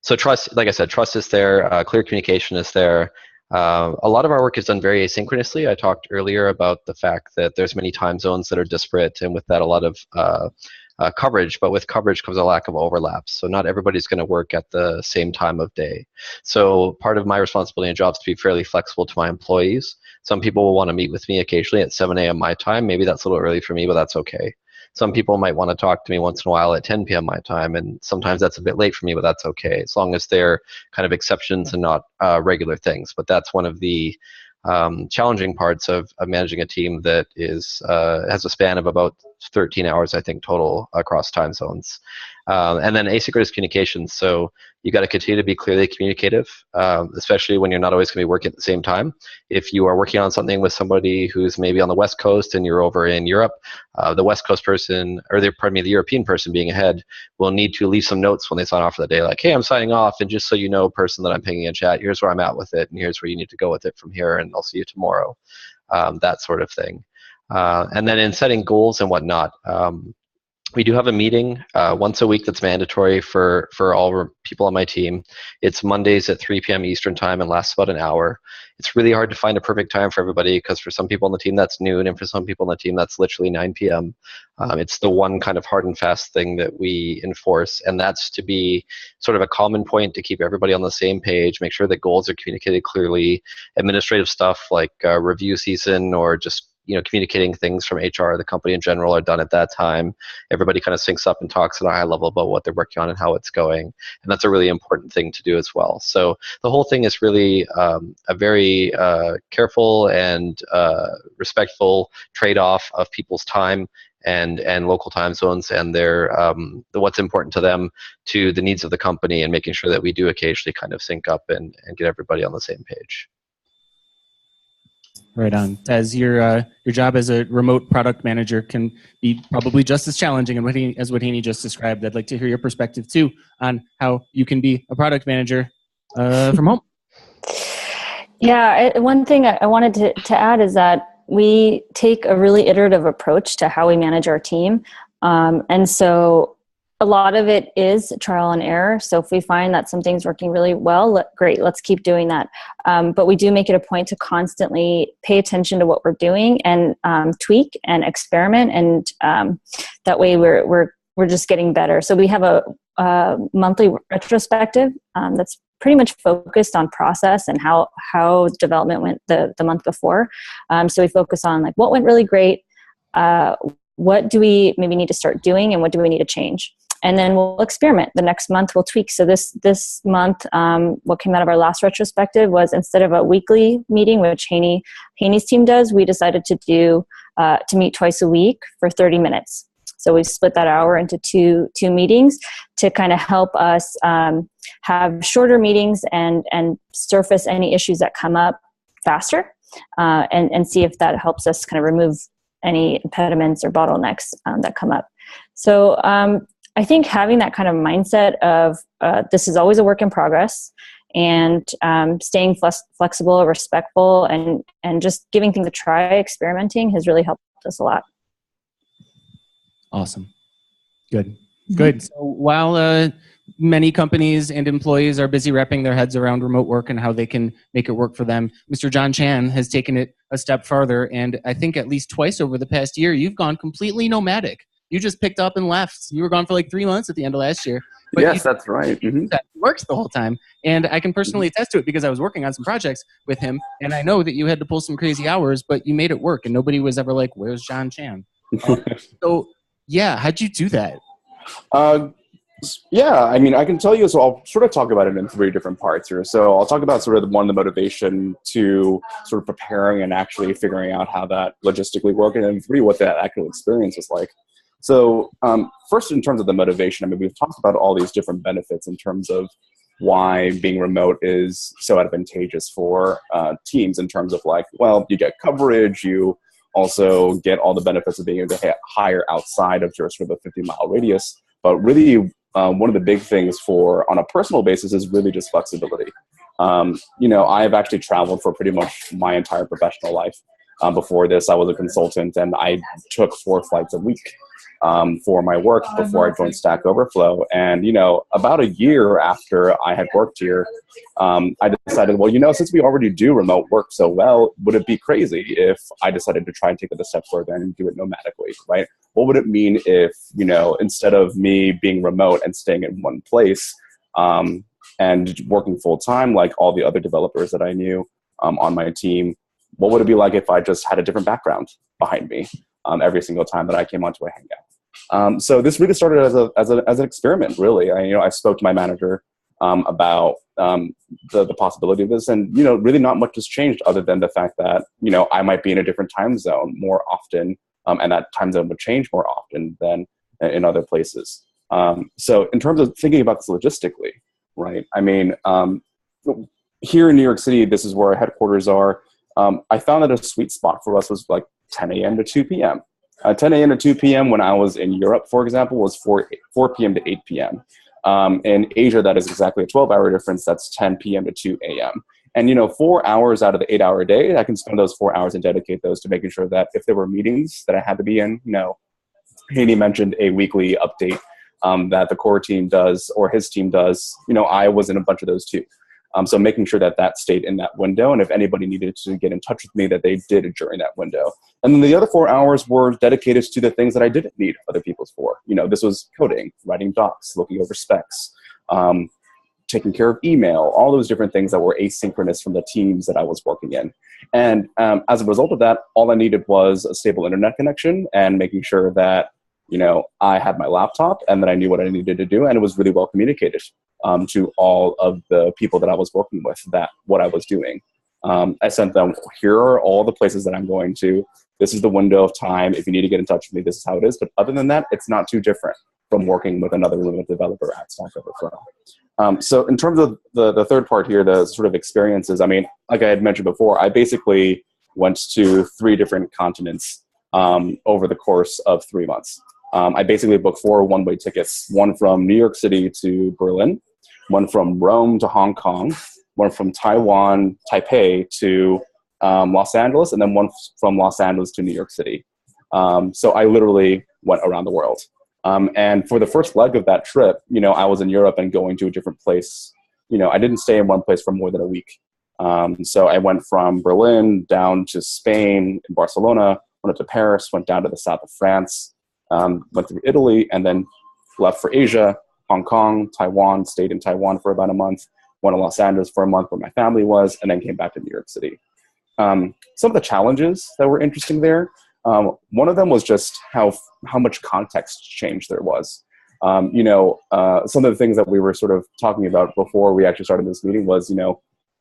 So trust, like I said, trust is there, clear communication is there. A lot of our work is done very asynchronously. I talked earlier about the fact that there's many time zones that are disparate, and with that a lot of coverage, but with coverage comes a lack of overlaps. So not everybody's going to work at the same time of day. So part of my responsibility and job is to be fairly flexible to my employees. Some people will want to meet with me occasionally at 7 a.m. my time. Maybe that's a little early for me, but that's okay. Some people might want to talk to me once in a while at 10 p.m. my time, and sometimes that's a bit late for me, but that's okay, as long as they're kind of exceptions and not regular things. But that's one of the challenging parts of managing a team that has a span of about 13 hours, I think, total across time zones. And then asynchronous communications. So you got to continue to be clearly communicative, especially when you're not always going to be working at the same time. If you are working on something with somebody who's maybe on the West Coast and you're over in Europe, the West Coast person, or the European person being ahead, will need to leave some notes when they sign off for the day, like, hey, I'm signing off, and just so you know, person that I'm pinging in chat, here's where I'm at with it, and here's where you need to go with it from here, and I'll see you tomorrow, that sort of thing. And then in setting goals and whatnot, we do have a meeting once a week that's mandatory for all people on my team. It's Mondays at 3 p.m. Eastern time and lasts about an hour. It's really hard to find a perfect time for everybody, because for some people on the team that's noon, and for some people on the team that's literally 9 p.m. It's the one kind of hard and fast thing that we enforce, and that's to be sort of a common point to keep everybody on the same page, make sure that goals are communicated clearly. Administrative stuff like review season or just communicating things from HR or the company in general are done at that time. Everybody kind of syncs up and talks at a high level about what they're working on and how it's going. And that's a really important thing to do as well. So the whole thing is really a very careful and respectful trade-off of people's time and local time zones and their what's important to them to the needs of the company, and making sure that we do occasionally kind of sync up and get everybody on the same page. Right on. As your job as a remote product manager can be probably just as challenging as what Haney just described. I'd like to hear your perspective too on how you can be a product manager from home. Yeah, one thing I wanted to add is that we take a really iterative approach to how we manage our team. And so a lot of it is trial and error. So if we find that something's working really well, great, let's keep doing that. But we do make it a point to constantly pay attention to what we're doing and tweak and experiment, and that way we're just getting better. So we have a monthly retrospective that's pretty much focused on process and how development went the month before. So we focus on like what went really great, what do we maybe need to start doing, and what do we need to change. And then we'll experiment. The next month we'll tweak. So this month, what came out of our last retrospective was, instead of a weekly meeting, which Haney's team does, we decided to meet twice a week for 30 minutes. So we split that hour into two meetings to kind of help us have shorter meetings and surface any issues that come up faster, and see if that helps us kind of remove any impediments or bottlenecks that come up. So I think having that kind of mindset of this is always a work in progress, and staying flexible, respectful, and just giving things a try, experimenting, has really helped us a lot. Awesome. Good. Good. So while many companies and employees are busy wrapping their heads around remote work and how they can make it work for them, Mr. John Chan has taken it a step farther. And I think at least twice over the past year, you've gone completely nomadic. You just picked up and left. You were gone for like 3 months at the end of last year. But yes, that's right. That works the whole time. And I can personally attest to it because I was working on some projects with him. And I know that you had to pull some crazy hours, but you made it work. And nobody was ever like, where's John Chan? So yeah, how'd you do that? Yeah, I mean, I can tell you, so I'll sort of talk about it in 3 different parts here. So I'll talk about sort of the motivation to sort of preparing and actually figuring out how that logistically worked, and then 3, what that actual experience was like. So first, in terms of the motivation, I mean, we've talked about all these different benefits in terms of why being remote is so advantageous for teams, in terms of like, well, you get coverage, you also get all the benefits of being able to hire outside of your sort of a 50-mile radius. But really, one of the big things on a personal basis is really just flexibility. I've actually traveled for pretty much my entire professional life. Before this, I was a consultant, and I took 4 flights a week for my work before I joined Stack Overflow. And, about a year after I had worked here, I decided, well, since we already do remote work so well, would it be crazy if I decided to try and take it a step further and do it nomadically, right? What would it mean if, instead of me being remote and staying in one place and working full time like all the other developers that I knew on my team, what would it be like if I just had a different background behind me every single time that I came onto a Hangout? So this really started as an experiment, really. I spoke to my manager about the possibility of this, and really not much has changed other than the fact that I might be in a different time zone more often, and that time zone would change more often than in other places. So in terms of thinking about this logistically, right? I mean, here in New York City, this is where our headquarters are. I found that a sweet spot for us was like 10 a.m. to 2 p.m. 10 a.m. to 2 p.m. when I was in Europe, for example, was 4 p.m. to 8 p.m. In Asia, that is exactly a 12-hour difference. That's 10 p.m. to 2 a.m. And, 4 hours out of the 8-hour day, I can spend those 4 hours and dedicate those to making sure that if there were meetings that I had to be in, Haney mentioned a weekly update that the core team does or his team does. I was in a bunch of those too. So making sure that stayed in that window, and if anybody needed to get in touch with me, that they did during that window. And then the other 4 hours were dedicated to the things that I didn't need other people's for. This was coding, writing docs, looking over specs, taking care of email, all those different things that were asynchronous from the teams that I was working in. And as a result of that, all I needed was a stable internet connection and making sure that I had my laptop and that I knew what I needed to do, and it was really well communicated to all of the people that I was working with, that what I was doing. I sent them, here are all the places that I'm going to. This is the window of time. If you need to get in touch with me, this is how it is. But other than that, it's not too different from working with another remote developer at Stack Overflow. So in terms of the third part here, the sort of experiences, I mean, like I had mentioned before, I basically went to 3 different continents over the course of 3 months. I basically booked 4 one-way tickets, one from New York City to Berlin, one from Rome to Hong Kong, one from Taipei to Los Angeles, and then one from Los Angeles to New York City. So I literally went around the world. And for the first leg of that trip, I was in Europe and going to a different place. I didn't stay in one place for more than a week. So I went from Berlin down to Spain, Barcelona, went up to Paris, went down to the south of France, went through Italy, and then left for Asia, Hong Kong, Taiwan, stayed in Taiwan for about a month, went to Los Angeles for a month where my family was, and then came back to New York City. Some of the challenges that were interesting there, one of them was just how much context change there was. Some of the things that we were sort of talking about before we actually started this meeting was,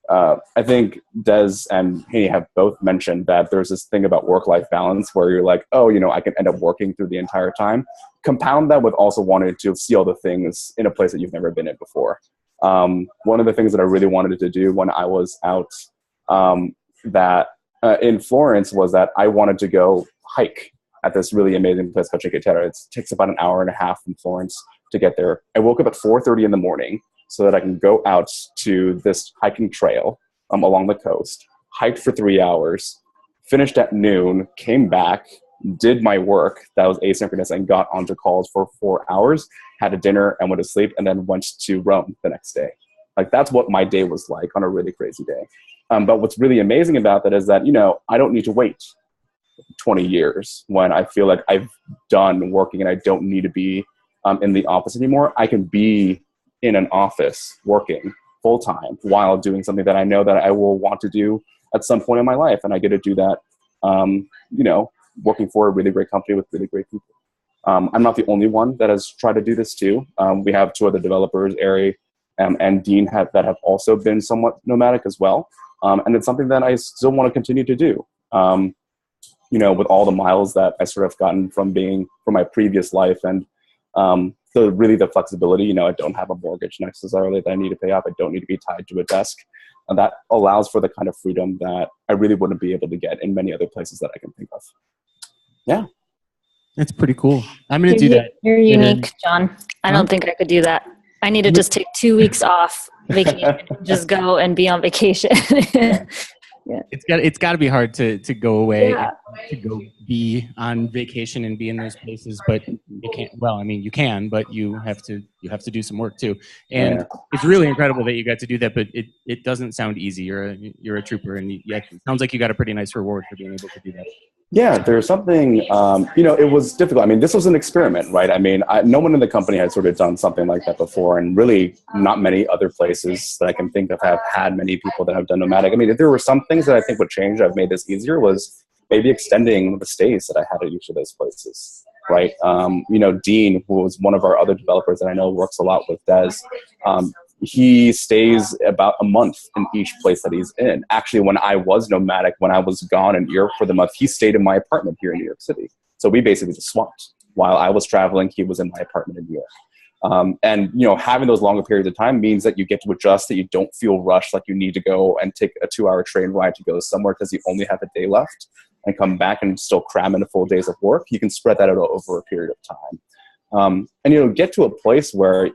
I think Des and Haney have both mentioned that there's this thing about work-life balance where you're like, oh, I can end up working through the entire time. Compound that with also wanting to see all the things in a place that you've never been in before. One of the things that I really wanted to do when I was out in Florence was that I wanted to go hike at this really amazing place called Cinque Terre. It takes about an hour and a half from Florence to get there. I woke up at 4:30 in the morning so that I can go out to this hiking trail along the coast, hiked for 3 hours, finished at noon, came back, did my work that was asynchronous and got onto calls for 4 hours, had a dinner and went to sleep, and then went to Rome the next day. Like, that's what my day was like on a really crazy day. But what's really amazing about that is that, I don't need to wait 20 years when I feel like I've done working and I don't need to be in the office anymore. I can be in an office working full time while doing something that I know that I will want to do at some point in my life. And I get to do that, working for a really great company with really great people. I'm not the only one that has tried to do this too. We have two other developers, Ari and Dean, that have also been somewhat nomadic as well. And it's something that I still want to continue to do. With all the miles that I sort of gotten from my previous life and the flexibility, I don't have a mortgage necessarily that I need to pay off. I don't need to be tied to a desk. And that allows for the kind of freedom that I really wouldn't be able to get in many other places that I can think of. Yeah. That's pretty cool. I'm going to do that. You're unique, John. I don't think I could do that. I need to just take 2 weeks off vacation, just go and be on vacation. Yeah. It's got to be hard to go away, to go be on vacation and be in those places, but you can't. Well, I mean, you can, but you have to do some work too. And it's really incredible that you got to do that, but it doesn't sound easy. You're a trooper, and it sounds like you got a pretty nice reward for being able to do that. Yeah, there's something, it was difficult. I mean, this was an experiment, right? I mean, no one in the company had sort of done something like that before, and really not many other places that I can think of have had many people that have done nomadic. I mean, if there were some things that I think would change, I've made this easier, was maybe extending the stays that I had at each of those places, right? Dean, who was one of our other developers that I know works a lot with Des, he stays about a month in each place that he's in. Actually, when I was nomadic, when I was gone in Europe for the month, he stayed in my apartment here in New York City. So we basically just swapped. While I was traveling, he was in my apartment in New York. And having those longer periods of time means that you get to adjust, that you don't feel rushed, like you need to go and take a 2-hour train ride to go somewhere because you only have a day left and come back and still cram in a full days of work. You can spread that out over a period of time. And get to a place where,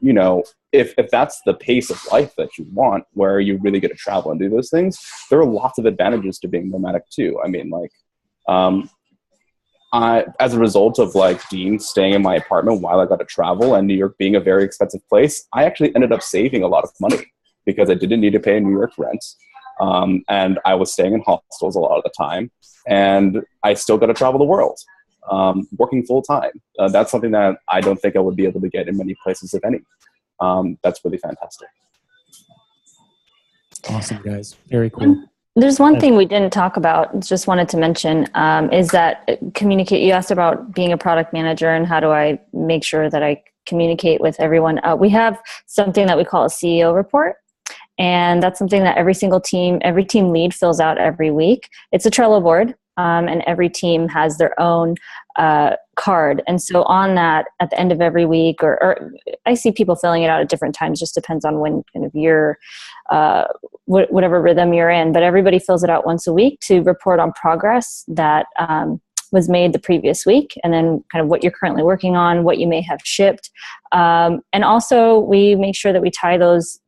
if that's the pace of life that you want, where you really get to travel and do those things, there are lots of advantages to being nomadic too. I mean, as a result of Dean staying in my apartment while I got to travel and New York being a very expensive place, I actually ended up saving a lot of money because I didn't need to pay New York rent. And I was staying in hostels a lot of the time, and I still got to travel the world. Working full time. That's something that I don't think I would be able to get in many places, if any. That's really fantastic. Awesome, guys. Very cool. There's one thing we didn't talk about, just wanted to mention, is that communicate. You asked about being a product manager and how do I make sure that I communicate with everyone. We have something that we call a CEO report. And that's something that every team lead fills out every week. It's a Trello board. And every team has their own card. And so on that, at the end of every week, or I see people filling it out at different times, just depends on when kind of your, whatever rhythm you're in. But everybody fills it out once a week to report on progress that was made the previous week, and then kind of what you're currently working on, what you may have shipped. And also we make sure that we tie those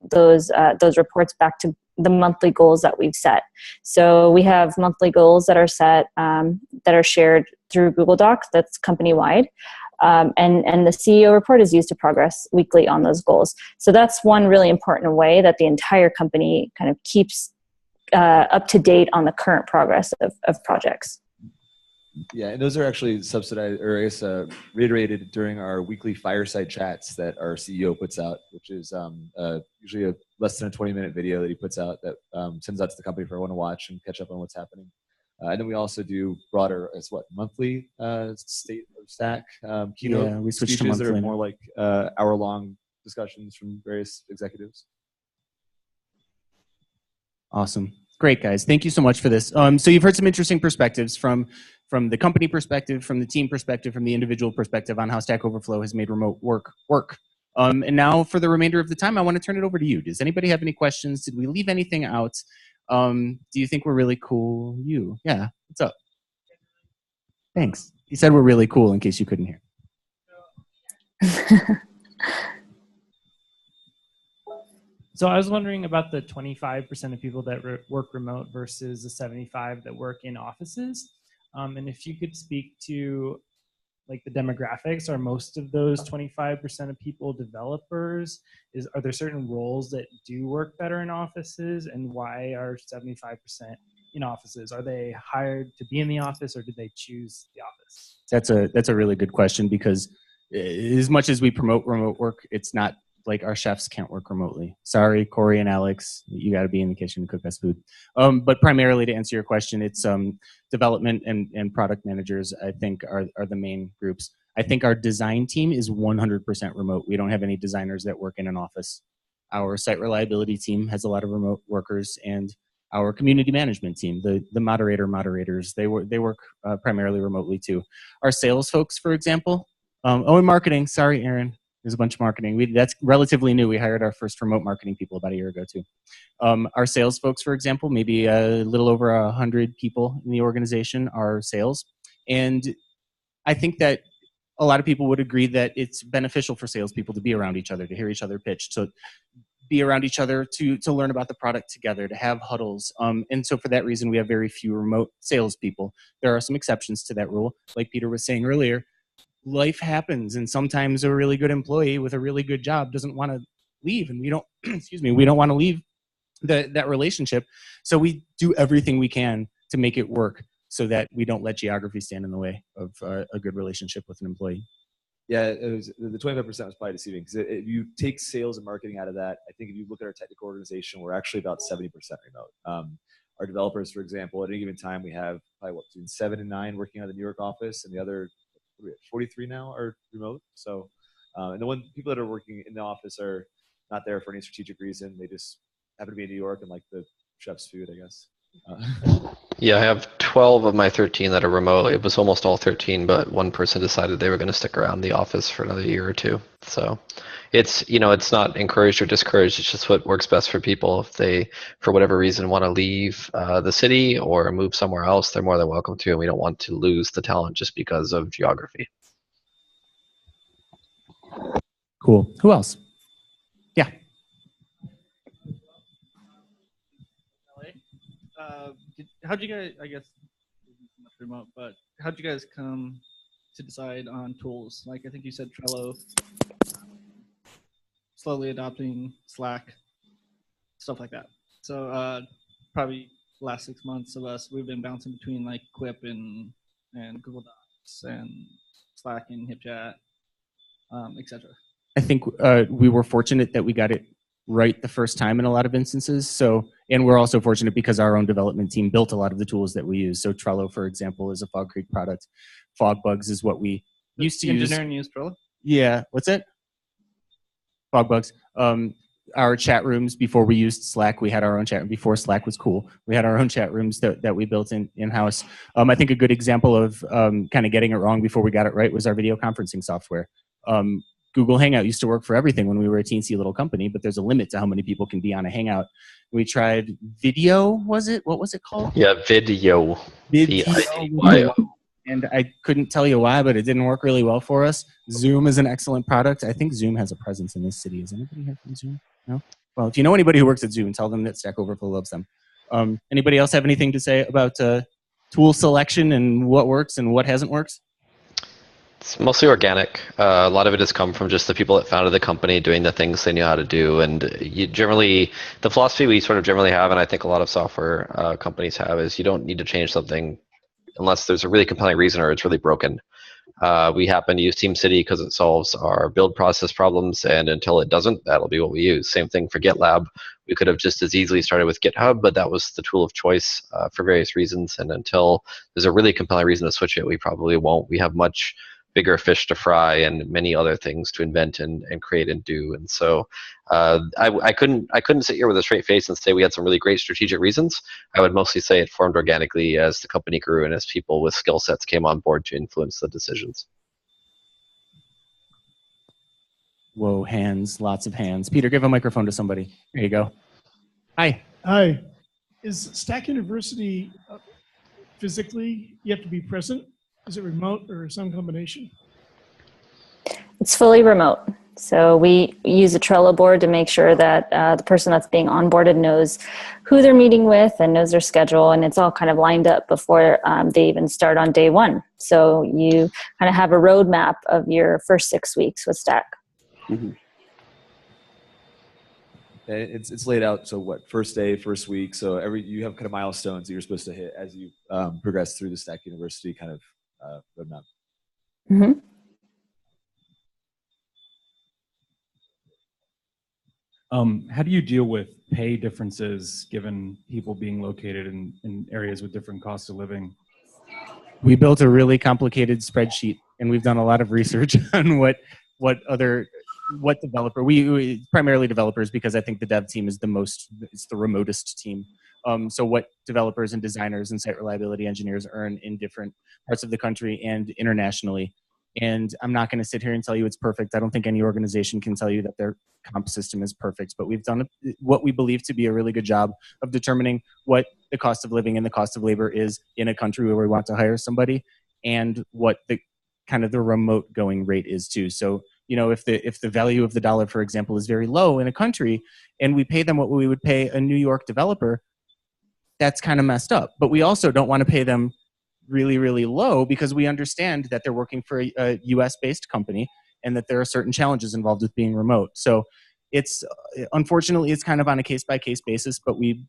reports back to the monthly goals that we've set. So we have monthly goals that are set, that are shared through Google Docs. That's company-wide. And the CEO report is used to progress weekly on those goals. So that's one really important way that the entire company kind of keeps up to date on the current progress of projects. Yeah, and those are actually subsidized, or I guess reiterated during our weekly fireside chats that our CEO puts out, which is usually a less than a 20-minute video that he puts out that sends out to the company for everyone to watch and catch up on what's happening. And then we also do broader, monthly state of Stack keynote we switched to speeches that monthly are more like hour-long discussions from various executives. Awesome. Great, guys. Thank you so much for this. So you've heard some interesting perspectives from the company perspective, from the team perspective, from the individual perspective on how Stack Overflow has made remote work. And now for the remainder of the time, I want to turn it over to you. Does anybody have any questions? Did we leave anything out? Do you think we're really cool? Yeah. What's up? Thanks. He said we're really cool in case you couldn't hear. So I was wondering about the 25% of people that work remote versus the 75 that work in offices. And if you could speak to like the demographics, are most of those 25% of people developers? Are there certain roles that do work better in offices, and why are 75% in offices? Are they hired to be in the office, or did they choose the office? That's a really good question, because as much as we promote remote work, it's not like our chefs can't work remotely. Sorry, Corey and Alex, you got to be in the kitchen to cook us food. But primarily, to answer your question, it's development and product managers, I think, are the main groups. I think our design team is 100% remote. We don't have any designers that work in an office. Our site reliability team has a lot of remote workers, and our community management team, the moderators, they work primarily remotely too. Our sales folks, for example, and marketing, sorry, Aaron. There's a bunch of marketing. That's relatively new. We hired our first remote marketing people about a year ago, too. Our sales folks, for example, maybe a little over 100 people in the organization are sales. And I think that a lot of people would agree that it's beneficial for salespeople to be around each other, to hear each other pitch, to be around each other, to learn about the product together, to have huddles. And so for that reason, we have very few remote salespeople. There are some exceptions to that rule. Like Peter was saying earlier, life happens, and sometimes a really good employee with a really good job doesn't want to leave, and we don't we don't want to leave that relationship. So we do everything we can to make it work so that we don't let geography stand in the way of a good relationship with an employee. Yeah, the 25% was probably deceiving, because if you take sales and marketing out of that, I think if you look at our technical organization, we're actually about 70% remote. Our developers, for example, at any given time, we have probably between 7 and 9 working out of the New York office, and the other 43 now are remote. So, and the people that are working in the office are not there for any strategic reason. They just happen to be in New York and like the chef's food, I guess. Yeah, I have 12 of my 13 that are remote. It was almost all 13, but one person decided they were going to stick around the office for another year or two. So it's, it's not encouraged or discouraged. It's just what works best for people. If they, for whatever reason, want to leave the city or move somewhere else, they're more than welcome to, and we don't want to lose the talent just because of geography. Cool. Who else? Yeah. How'd you guys, I guess, not remote, but how'd you guys come to decide on tools? Like, I think you said Trello, slowly adopting Slack, stuff like that. So probably the last 6 months of us, we've been bouncing between like Quip and Google Docs and Slack and HipChat, etc. I think we were fortunate that we got it right the first time in a lot of instances. So, and we're also fortunate because our own development team built a lot of the tools that we use. So Trello, for example, is a Fog Creek product. FogBugs is what we used to use. Engineering use Trello? Yeah. What's it? FogBugs. Our chat rooms, before we used Slack, we had our own chat. Before Slack was cool, we had our own chat rooms that we built in-house. I think a good example of kind of getting it wrong before we got it right was our video conferencing software. Google Hangout used to work for everything when we were a teensy little company, but there's a limit to how many people can be on a Hangout. We tried Video, was it? What was it called? Yeah, Video. Video. And I couldn't tell you why, but it didn't work really well for us. Zoom is an excellent product. I think Zoom has a presence in this city. Is anybody here from Zoom? No? Well, if you know anybody who works at Zoom, tell them that Stack Overflow loves them. Anybody else have anything to say about tool selection and what works and what hasn't worked? It's mostly organic. A lot of it has come from just the people that founded the company doing the things they knew how to do. And you generally, the philosophy we sort of generally have, and I think a lot of software companies have, is you don't need to change something unless there's a really compelling reason or it's really broken. We happen to use TeamCity because it solves our build process problems, and until it doesn't, that'll be what we use. Same thing for GitLab. We could have just as easily started with GitHub, but that was the tool of choice for various reasons, and until there's a really compelling reason to switch it, we probably won't. We have much bigger fish to fry and many other things to invent and create and do. And so I couldn't sit here with a straight face and say we had some really great strategic reasons. I would mostly say it formed organically as the company grew and as people with skill sets came on board to influence the decisions. Whoa, hands, lots of hands. Peter, give a microphone to somebody. There you go. Hi. Hi. Is Stack University physically, you have to be present? Is it remote or some combination? It's fully remote. So we use a Trello board to make sure that the person that's being onboarded knows who they're meeting with and knows their schedule, and it's all kind of lined up before they even start on day one. So you kind of have a roadmap of your first 6 weeks with Stack. Mm-hmm. It's laid out. So what, first day, first week. So you have kind of milestones that you're supposed to hit as you progress through the Stack University kind of roadmap. Mm-hmm. How do you deal with pay differences given people being located in areas with different costs of living? We built a really complicated spreadsheet, and we've done a lot of research on what developer, we primarily developers, because I think the dev team is it's the remotest team. So what developers and designers and site reliability engineers earn in different parts of the country and internationally. And I'm not going to sit here and tell you it's perfect. I don't think any organization can tell you that their comp system is perfect, but we've done what we believe to be a really good job of determining what the cost of living and the cost of labor is in a country where we want to hire somebody, and what the kind of the remote going rate is too. So, you know, if the value of the dollar, for example, is very low in a country and we pay them what we would pay a New York developer, that's kind of messed up. But we also don't want to pay them really, really low because we understand that they're working for a US-based company and that there are certain challenges involved with being remote. So unfortunately, it's kind of on a case-by-case basis, but we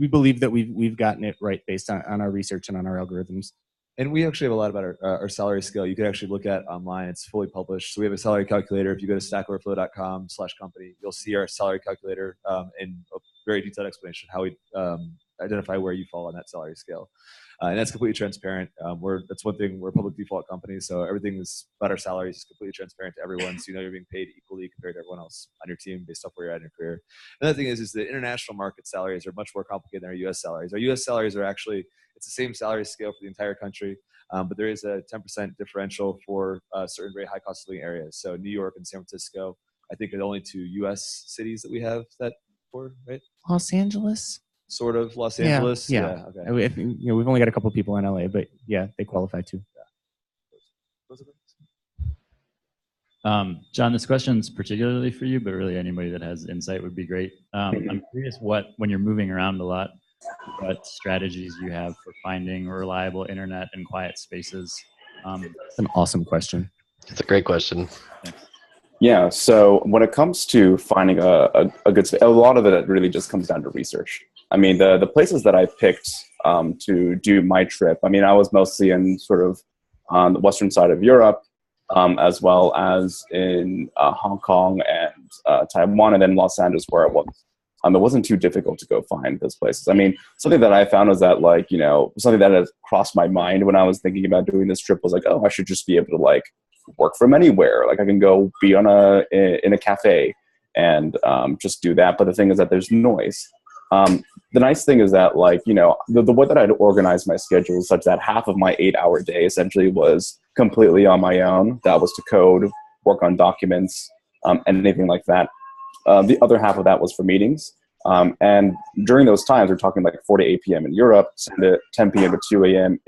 believe that we've gotten it right based on our research and on our algorithms. And we actually have a lot about our salary scale. You can actually look at online. It's fully published. So we have a salary calculator. If you go to stackoverflow.com/company, you'll see our salary calculator and a very detailed explanation of how we identify where you fall on that salary scale. And that's completely transparent. That's one thing. We're a public default company, so everything is about our salaries is completely transparent to everyone. So you know you're being paid equally compared to everyone else on your team based off where you're at in your career. Another thing is the international market salaries are much more complicated than our U.S. salaries. Our U.S. salaries are actually, it's the same salary scale for the entire country, but there is a 10% differential for certain very high cost of living areas. So New York and San Francisco, I think, are the only two U.S. cities that we have that for, right? Los Angeles. Sort of Los Angeles. Yeah. Okay. We've only got a couple people in LA, but yeah, they qualify too. John, this question's particularly for you, but really anybody that has insight would be great. I'm curious when you're moving around a lot, what strategies you have for finding reliable internet and quiet spaces. That's an awesome question. It's a great question. Thanks. Yeah, so when it comes to finding a good space, a lot of it really just comes down to research. I mean, the places that I picked to do my trip, I mean, I was mostly in sort of on the western side of Europe, as well as in Hong Kong and Taiwan, and then Los Angeles, where I was. It wasn't too difficult to go find those places. I mean, something that I found was that, like, you know, something that has crossed my mind when I was thinking about doing this trip was like, oh, I should just be able to, like, work from anywhere. Like, I can go be in a cafe and just do that. But the thing is that there's noise. The nice thing is that, like, you know, the way that I'd organized my schedule is such that half of my 8-hour day essentially was completely on my own. That was to code, work on documents, anything like that. The other half of that was for meetings. And during those times, we're talking like 4 to 8 p.m. in Europe, 10 p.m. to 2 a.m.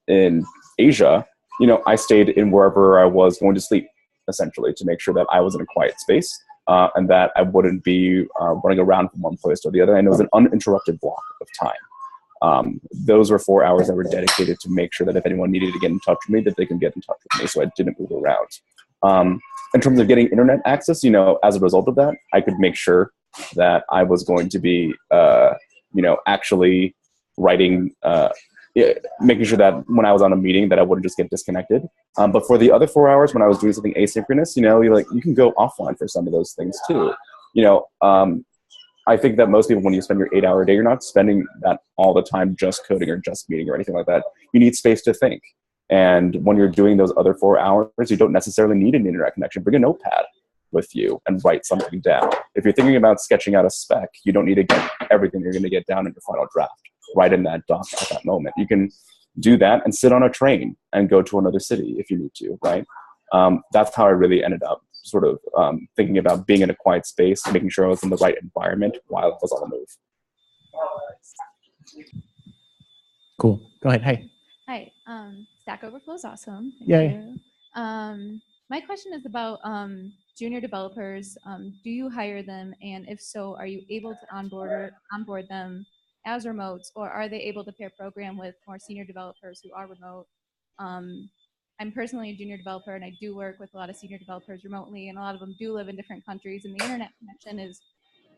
in Asia. You know, I stayed in wherever I was going to sleep, essentially, to make sure that I was in a quiet space and that I wouldn't be running around from one place to the other. And it was an uninterrupted block of Those were 4 hours that were dedicated to make sure that if anyone needed to get in touch with me, that they can get in touch with me, so I didn't move around. In terms of getting internet access, as a result of that, I could make sure that I was going to be, actually writing, making sure that when I was on a meeting that I wouldn't just get disconnected. But for the other 4 hours when I was doing something asynchronous, you can go offline for some of those things too. I think that most people, when you spend your 8-hour day, you're not spending that all the time just coding or just meeting or anything like that. You need space to think. And when you're doing those other 4 hours, you don't necessarily need an internet connection. Bring a notepad with you and write something down. If you're thinking about sketching out a spec, you don't need to get everything you're going to get down in your final draft right in that doc at that moment. You can do that and sit on a train and go to another city if you need to, right? That's how I really ended up sort of thinking about being in a quiet space, making sure I was in the right environment while I was on the move. Cool. Go ahead. Hey. Hi. Stack Overflow is awesome. Thank Yay. you. My question is about junior developers. Do you hire them? And if so, are you able to onboard them as remotes, or are they able to pair program with more senior developers who are remote? I'm personally a junior developer, and I do work with a lot of senior developers remotely, and a lot of them do live in different countries, and the internet connection is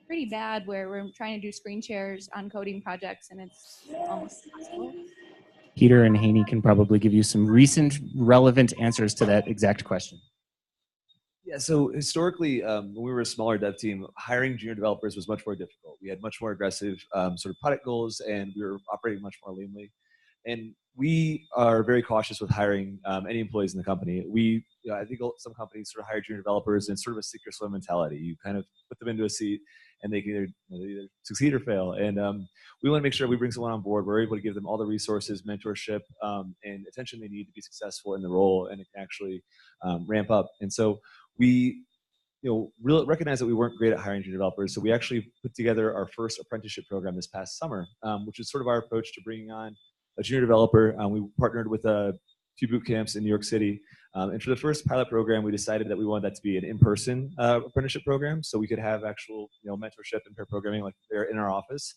pretty bad where we're trying to do screen shares on coding projects, and it's almost impossible. Peter and Haney can probably give you some recent relevant answers to that exact question. Yeah, so historically, when we were a smaller dev team, hiring junior developers was much more difficult. We had much more aggressive sort of product goals, and we were operating much more leanly. And we are very cautious with hiring any employees in the company. I think some companies sort of hire junior developers in sort of a sink or swim mentality. You kind of put them into a seat, and they can either succeed or fail. And we want to make sure we bring someone on board. We're able to give them all the resources, mentorship, and attention they need to be successful in the role, and it can actually ramp up. And so we really recognize that we weren't great at hiring junior developers. So we actually put together our first apprenticeship program this past summer, which is sort of our approach to bringing on a junior developer. We partnered with a few boot camps in New York City. And for the first pilot program, we decided that we wanted that to be an in-person apprenticeship program, so we could have actual mentorship and pair programming like there in our office.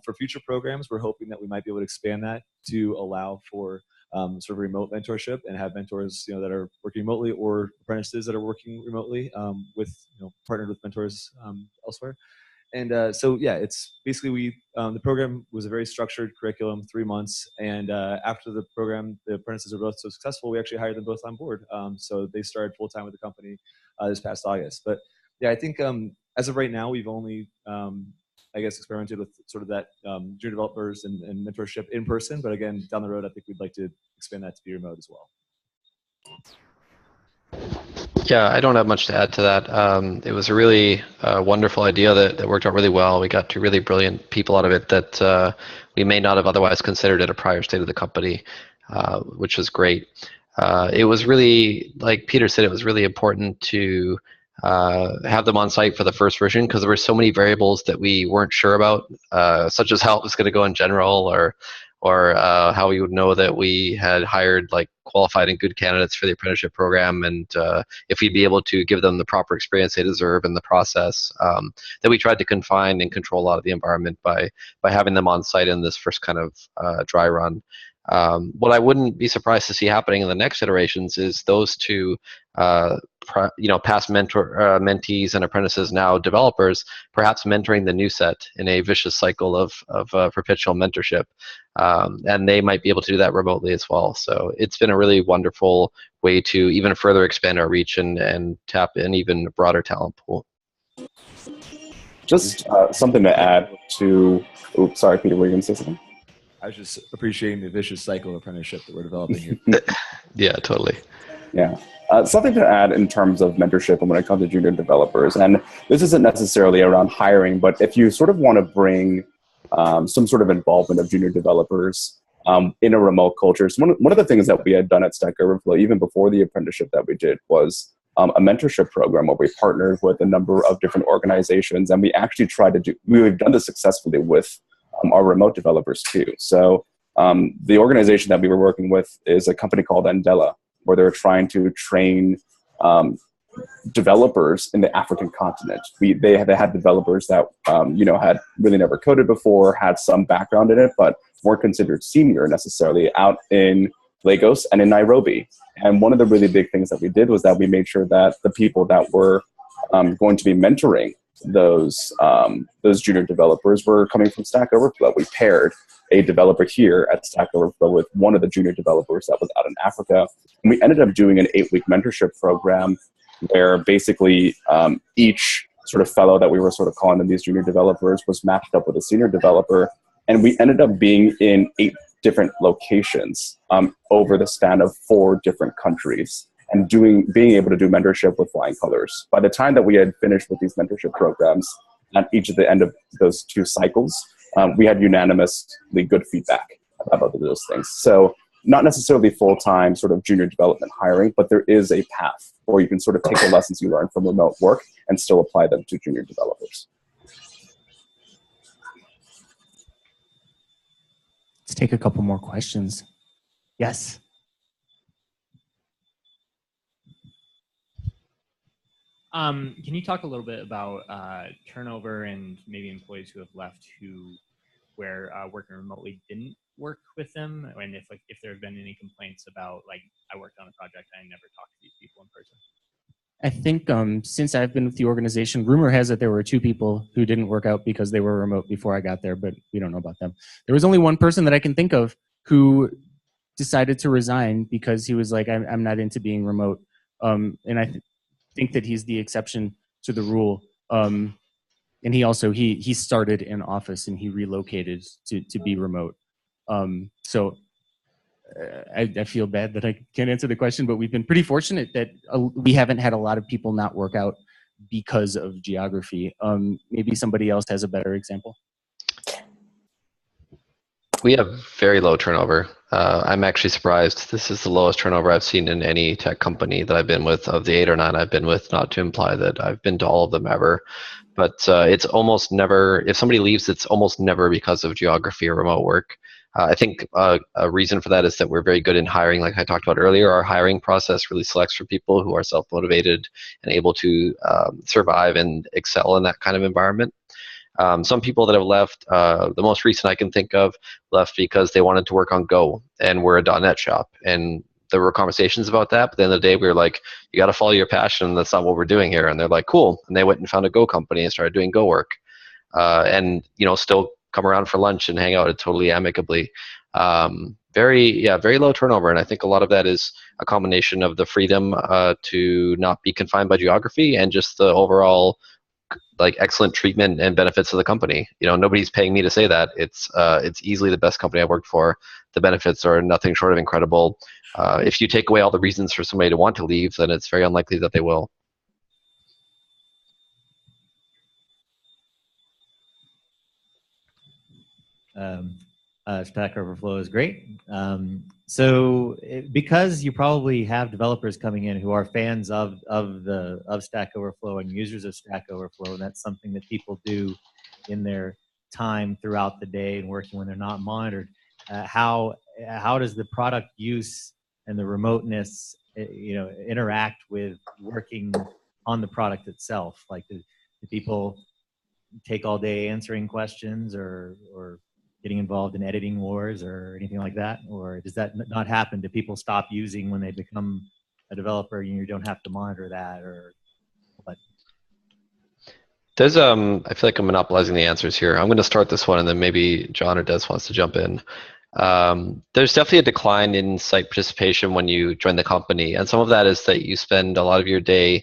For future programs, we're hoping that we might be able to expand that to allow for sort of remote mentorship and have mentors that are working remotely, or apprentices that are working remotely with partnered with mentors elsewhere. And so yeah, it's basically the program was a very structured curriculum, 3 months, and after the program, the apprentices were both so successful, we actually hired them both on board. So they started full time with the company this past August. But yeah, I think as of right now, we've only I guess experimented with sort of that junior developers and mentorship in person. But again, down the road, I think we'd like to expand that to be remote as well. Yeah, I don't have much to add to that. It was a really wonderful idea that worked out really well. We got 2 really brilliant people out of it that we may not have otherwise considered at a prior state of the company, which was great. It was really, like Peter said, it was really important to have them on site for the first version because there were so many variables that we weren't sure about, such as how it was going to go in general, or how we would know that we had hired like qualified and good candidates for the apprenticeship program, and if we'd be able to give them the proper experience they deserve in the process. That we tried to confine and control a lot of the environment by having them on site in this first kind of dry run. What I wouldn't be surprised to see happening in the next iterations is those two past mentees and apprentices, now developers, perhaps mentoring the new set in a vicious cycle of perpetual mentorship. And they might be able to do that remotely as well. So it's been a really wonderful way to even further expand our reach and tap an even broader talent pool. Just something to add to, oops, sorry, Peter, were you going to say something? I was just appreciating the vicious cycle of apprenticeship that we're developing here. Yeah, totally. Yeah. Something to add in terms of mentorship and when it comes to junior developers, and this isn't necessarily around hiring, but if you sort of want to bring some sort of involvement of junior developers in a remote culture, so one of the things that we had done at Stack Overflow, even before the apprenticeship that we did, was a mentorship program where we partnered with a number of different organizations, and we actually tried to we've done this successfully with our remote developers too. So the organization that we were working with is a company called Andela, where they're trying to train developers in the African continent. They had developers that had really never coded before, had some background in it, but weren't considered senior necessarily out in Lagos and in Nairobi. And one of the really big things that we did was that we made sure that the people that were going to be mentoring those junior developers were coming from Stack Overflow. We paired a developer here at Stack Overflow with one of the junior developers that was out in Africa. And we ended up doing an 8-week mentorship program where basically each sort of fellow that we were sort of calling them these junior developers was matched up with a senior developer. And we ended up being in 8 different locations over the span of 4 different countries, and being able to do mentorship with flying colors. By the time that we had finished with these mentorship programs, at each of the end of those 2 cycles, we had unanimously good feedback about those things. So not necessarily full-time sort of junior development hiring, but there is a path where you can sort of take the lessons you learned from remote work and still apply them to junior developers. Let's take a couple more questions. Yes. Can you talk a little bit about turnover and maybe employees who have left where working remotely didn't work with them, and if there have been any complaints about, like, I worked on a project and I never talked to these people in person? I think since I've been with the organization, rumor has it there were 2 people who didn't work out because they were remote before I got there, but we don't know about them. There was only one person that I can think of who decided to resign because he was like, I'm not into being remote. And I think that he's the exception to the rule. And he also, he started in office and he relocated to be remote. So I feel bad that I can't answer the question, but we've been pretty fortunate that we haven't had a lot of people not work out because of geography. Maybe somebody else has a better example. We have very low turnover. I'm actually surprised. This is the lowest turnover I've seen in any tech company that I've been with. Of the 8 or 9 I've been with, not to imply that I've been to all of them ever, but it's almost never, if somebody leaves, it's almost never because of geography or remote work. I think a reason for that is that we're very good in hiring. Like I talked about earlier, our hiring process really selects for people who are self-motivated and able to survive and excel in that kind of environment. Some people that have left, the most recent I can think of, left because they wanted to work on Go, and we're a .NET shop. And there were conversations about that, but at the end of the day, we were like, you got to follow your passion. That's not what we're doing here. And they're like, cool. And they went and found a Go company and started doing Go work. And, you know, still come around for lunch and hang out totally amicably. Very low turnover. And I think a lot of that is a combination of the freedom to not be confined by geography and just the overall like excellent treatment and benefits of the company. You know, nobody's paying me to say that. It's easily the best company I've worked for. The benefits are nothing short of incredible. If you take away all the reasons for somebody to want to leave, then it's very unlikely that they will. Stack Overflow is great. Because you probably have developers coming in who are fans of Stack Overflow and users of Stack Overflow, and that's something that people do in their time throughout the day and working when they're not monitored. How does the product use and the remoteness, interact with working on the product itself? Like, do people take all day answering questions or getting involved in editing wars or anything like that? Or does that not happen? Do people stop using when they become a developer and you don't have to monitor that, or what? There's I feel like I'm monopolizing the answers here. I'm going to start this one and then maybe John or Des wants to jump in. There's definitely a decline in site participation when you join the company, and some of that is that you spend a lot of your day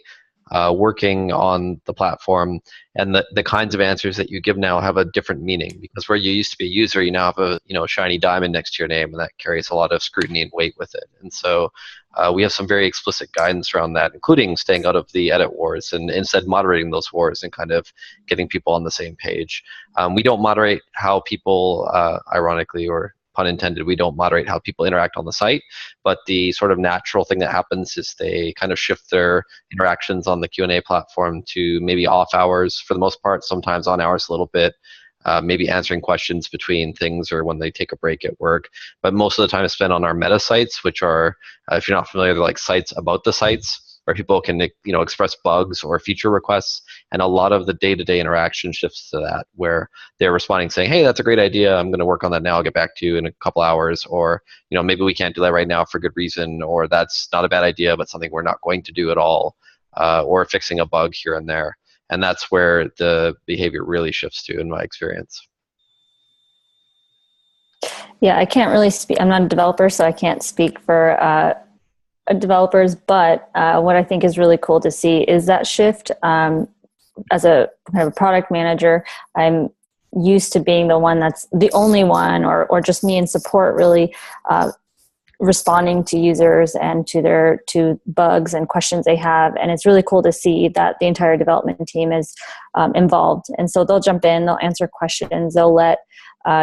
working on the platform, and the kinds of answers that you give now have a different meaning, because where you used to be a user, you now have a shiny diamond next to your name, and that carries a lot of scrutiny and weight with it. And so we have some very explicit guidance around that, including staying out of the edit wars and instead moderating those wars and kind of getting people on the same page. We don't moderate how people, ironically, or pun intended, we don't moderate how people interact on the site, but the sort of natural thing that happens is they kind of shift their interactions on the Q&A platform to maybe off hours for the most part, sometimes on hours a little bit, maybe answering questions between things or when they take a break at work. But most of the time is spent on our meta sites, which are, if you're not familiar, they're like sites about the sites. where people can, express bugs or feature requests, and a lot of the day-to-day interaction shifts to that, where they're responding saying, hey, that's a great idea, I'm going to work on that now, I'll get back to you in a couple hours, or maybe we can't do that right now for good reason, or that's not a bad idea but something we're not going to do at all, or fixing a bug here and there. And that's where the behavior really shifts to, in my experience. Yeah, I can't really speak. I'm not a developer, so I can't speak for developers. But what I think is really cool to see is that shift. As a kind of a product manager, I'm used to being the one that's the only one, or just me in support, really responding to users and to bugs and questions they have. And it's really cool to see that the entire development team is involved. And so they'll jump in, they'll answer questions, they'll let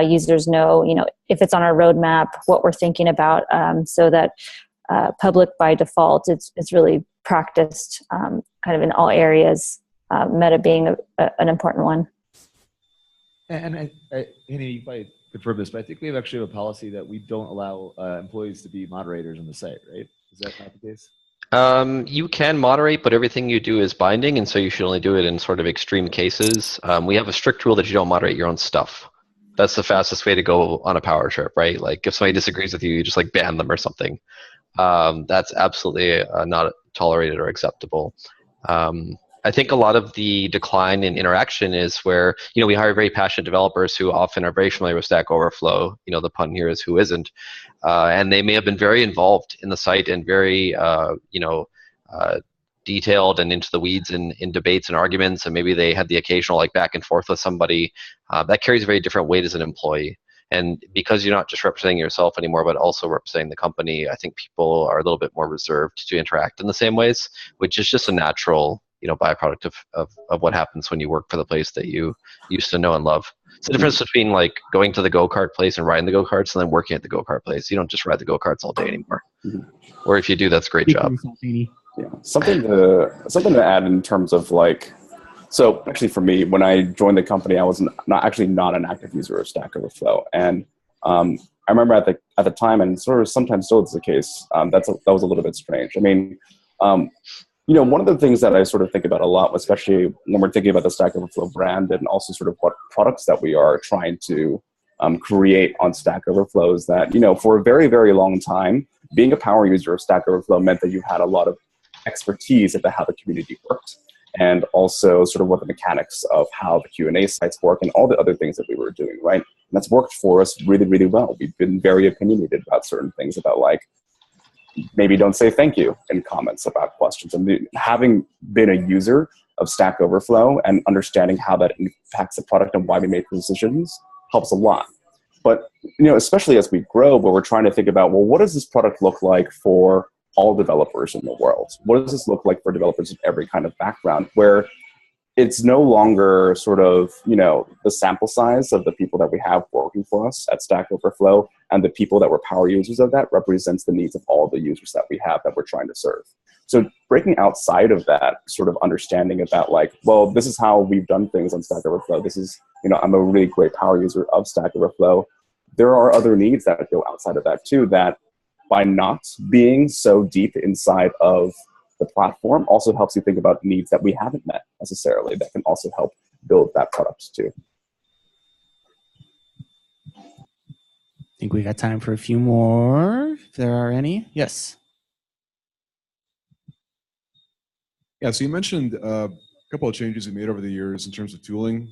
users know, if it's on our roadmap, what we're thinking about, so that public by default, it's really practiced kind of in all areas, meta being an important one. And Hanny, you probably confirm this, but I think we actually have a policy that we don't allow employees to be moderators on the site, right? Is that not the case? You can moderate, but everything you do is binding, and so you should only do it in sort of extreme cases. We have a strict rule that you don't moderate your own stuff. That's the fastest way to go on a power trip, right? Like if somebody disagrees with you, you just like ban them or something. That's absolutely not tolerated or acceptable. I think a lot of the decline in interaction is where, we hire very passionate developers who often are very familiar with Stack Overflow. The pun here is who isn't. And they may have been very involved in the site and very, detailed and into the weeds in debates and arguments, and maybe they had the occasional like back and forth with somebody. That carries a very different weight as an employee. And because you're not just representing yourself anymore, but also representing the company, I think people are a little bit more reserved to interact in the same ways, which is just a natural byproduct of what happens when you work for the place that you used to know and love. It's the difference between like going to the go-kart place and riding the go-karts and then working at the go-kart place. You don't just ride the go-karts all day anymore. Or if you do, that's a great job. Yeah, something to add in terms of like, so actually for me, when I joined the company, I was not an active user of Stack Overflow, and I remember at the time, and sort of sometimes still is the case. That was a little bit strange. I mean, one of the things that I sort of think about a lot, especially when we're thinking about the Stack Overflow brand and also sort of what products that we are trying to create on Stack Overflow, is that for a very, very long time, being a power user of Stack Overflow meant that you had a lot of expertise into how the community worked, and also sort of what the mechanics of how the Q&A sites work and all the other things that we were doing, right? And that's worked for us really, really well. We've been very opinionated about certain things, about like, maybe don't say thank you in comments about questions. And having been a user of Stack Overflow and understanding how that impacts the product and why we make decisions helps a lot. But, especially as we grow, where we're trying to think about, well, what does this product look like for all developers in the world? What does this look like for developers of every kind of background, where it's no longer sort of, the sample size of the people that we have working for us at Stack Overflow and the people that were power users of that represents the needs of all the users that we have that we're trying to serve. So breaking outside of that sort of understanding about like, well, this is how we've done things on Stack Overflow. This is, I'm a really great power user of Stack Overflow. There are other needs that go outside of that too, that by not being so deep inside of the platform also helps you think about needs that we haven't met necessarily that can also help build that product too. I think we got time for a few more, if there are any. Yes. Yeah, so you mentioned a couple of changes you made over the years in terms of tooling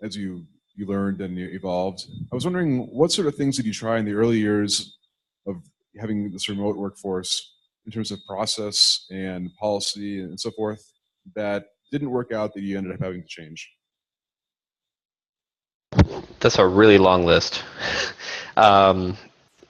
as you learned and you evolved. I was wondering, what sort of things did you try in the early years of having this remote workforce in terms of process and policy and so forth that didn't work out that you ended up having to change? That's a really long list.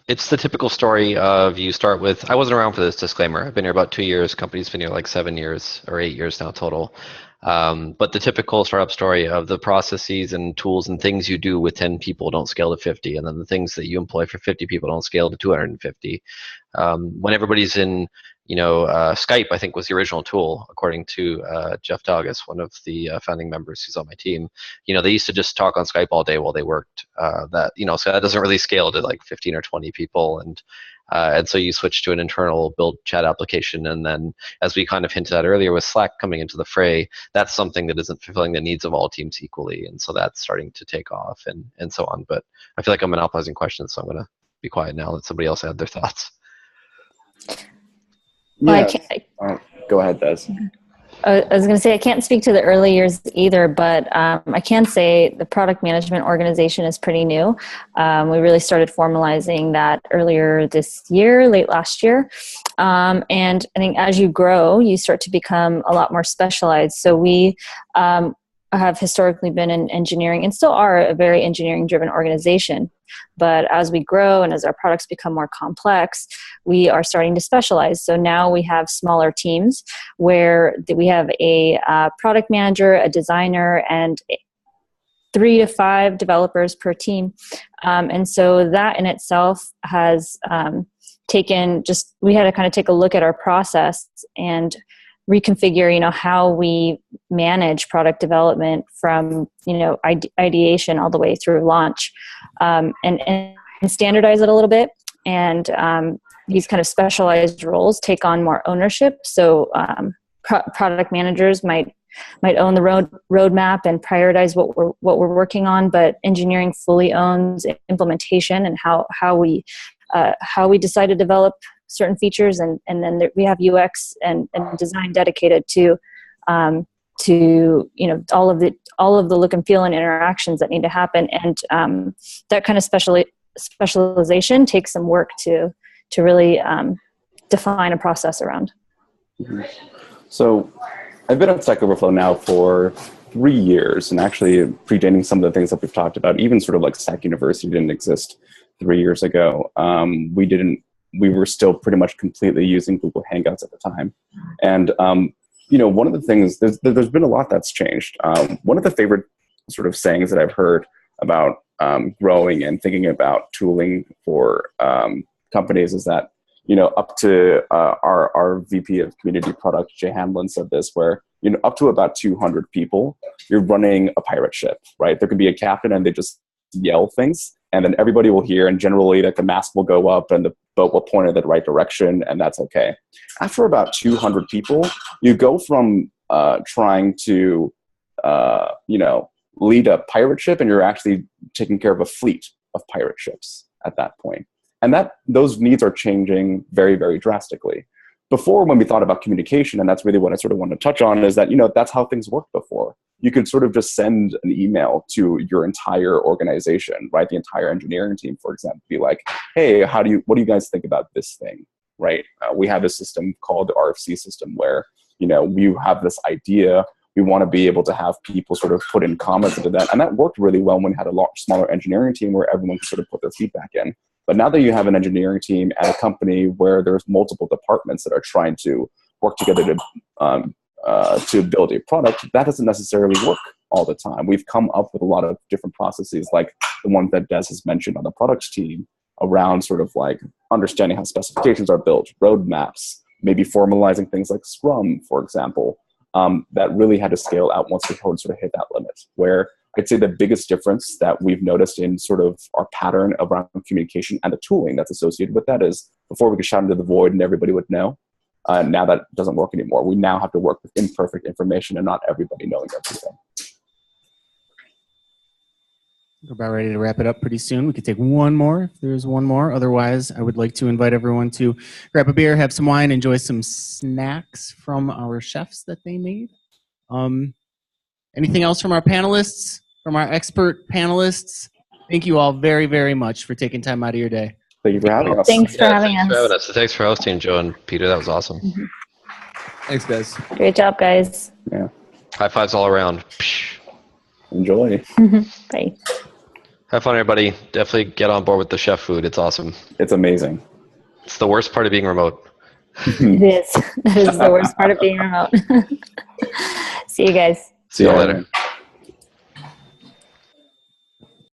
It's the typical story of you start with, I wasn't around for this disclaimer. I've been here about 2 years. Company's been here like 7 years or 8 years now total. But the typical startup story of the processes and tools and things you do with 10 people don't scale to 50, and then the things that you employ for 50 people don't scale to 250. When everybody's in, Skype, I think was the original tool, according to Jeff Doggus, one of the founding members who's on my team. They used to just talk on Skype all day while they worked. So that doesn't really scale to like 15 or 20 people. And And so you switch to an internal build chat application. And then, as we kind of hinted at earlier, with Slack coming into the fray, that's something that isn't fulfilling the needs of all teams equally. And so that's starting to take off and so on. But I feel like I'm monopolizing questions, so I'm going to be quiet now. Let somebody else add their thoughts. Well, Yeah. Go ahead, Des. I was going to say I can't speak to the early years either, but I can say the product management organization is pretty new. We really started formalizing that earlier this year, late last year. And I think as you grow, you start to become a lot more specialized. So we have historically been in engineering and still are a very engineering-driven organization. But as we grow and as our products become more complex, we are starting to specialize. So now we have smaller teams where we have a product manager, a designer, and 3 to 5 developers per team. And so that in itself has we had to kind of take a look at our process and reconfigure, how we manage product development from, ideation all the way through launch, and standardize it a little bit. And these kind of specialized roles take on more ownership. So product managers might own the roadmap and prioritize what we're working on, but engineering fully owns implementation and how we decide to develop certain features, and then we have UX and design dedicated to all of the look and feel and interactions that need to happen, and that kind of specialization takes some work to really define a process around. Mm-hmm. So I've been at Stack Overflow now for 3 years, and actually predating some of the things that we've talked about, even sort of like Stack University didn't exist 3 years ago. We were still pretty much completely using Google Hangouts at the time. And, one of the things, there's been a lot that's changed. One of the favorite sort of sayings that I've heard about growing and thinking about tooling for companies is that, up to our VP of Community Product, Jay Hamlin, said this, where, up to about 200 people, you're running a pirate ship, right? There could be a captain and they just yell things, and then everybody will hear, and generally like the mast will go up and the boat will point in the right direction, and that's okay. After about 200 people, you go from trying to lead a pirate ship, and you're actually taking care of a fleet of pirate ships at that point. And those needs are changing very, very drastically. Before, when we thought about communication, and that's really what I sort of want to touch on, is that, that's how things worked before. You could sort of just send an email to your entire organization, right? The entire engineering team, for example, be like, hey, what do you guys think about this thing, right? We have a system called the RFC system where, we have this idea. We want to be able to have people sort of put in comments into that. And that worked really well when we had a smaller engineering team where everyone could sort of put their feedback in. But now that you have an engineering team at a company where there's multiple departments that are trying to work together to build a product, that doesn't necessarily work all the time. We've come up with a lot of different processes, like the one that Des has mentioned on the products team, around sort of like understanding how specifications are built, roadmaps, maybe formalizing things like Scrum, for example, that really had to scale out once we sort of hit that limit, where I'd say the biggest difference that we've noticed in sort of our pattern around communication and the tooling that's associated with that is before we could shout into the void and everybody would know. Now that doesn't work anymore. We now have to work with imperfect information and not everybody knowing everything. We're about ready to wrap it up pretty soon. We could take one more if there's one more. Otherwise, I would like to invite everyone to grab a beer, have some wine, enjoy some snacks from our chefs that they made. Anything else from our panelists, from our expert panelists? Thank you all very, very much for taking time out of your day. Thank you for having us. Thanks for having us. Thanks for hosting, Joe and Peter. That was awesome. Mm-hmm. Thanks, guys. Great job, guys. Yeah. High fives all around. Enjoy. Bye. Have fun, everybody. Definitely get on board with the chef food. It's awesome. It's amazing. It's the worst part of being remote. It is. That is the worst part of being remote. See you guys. See you later.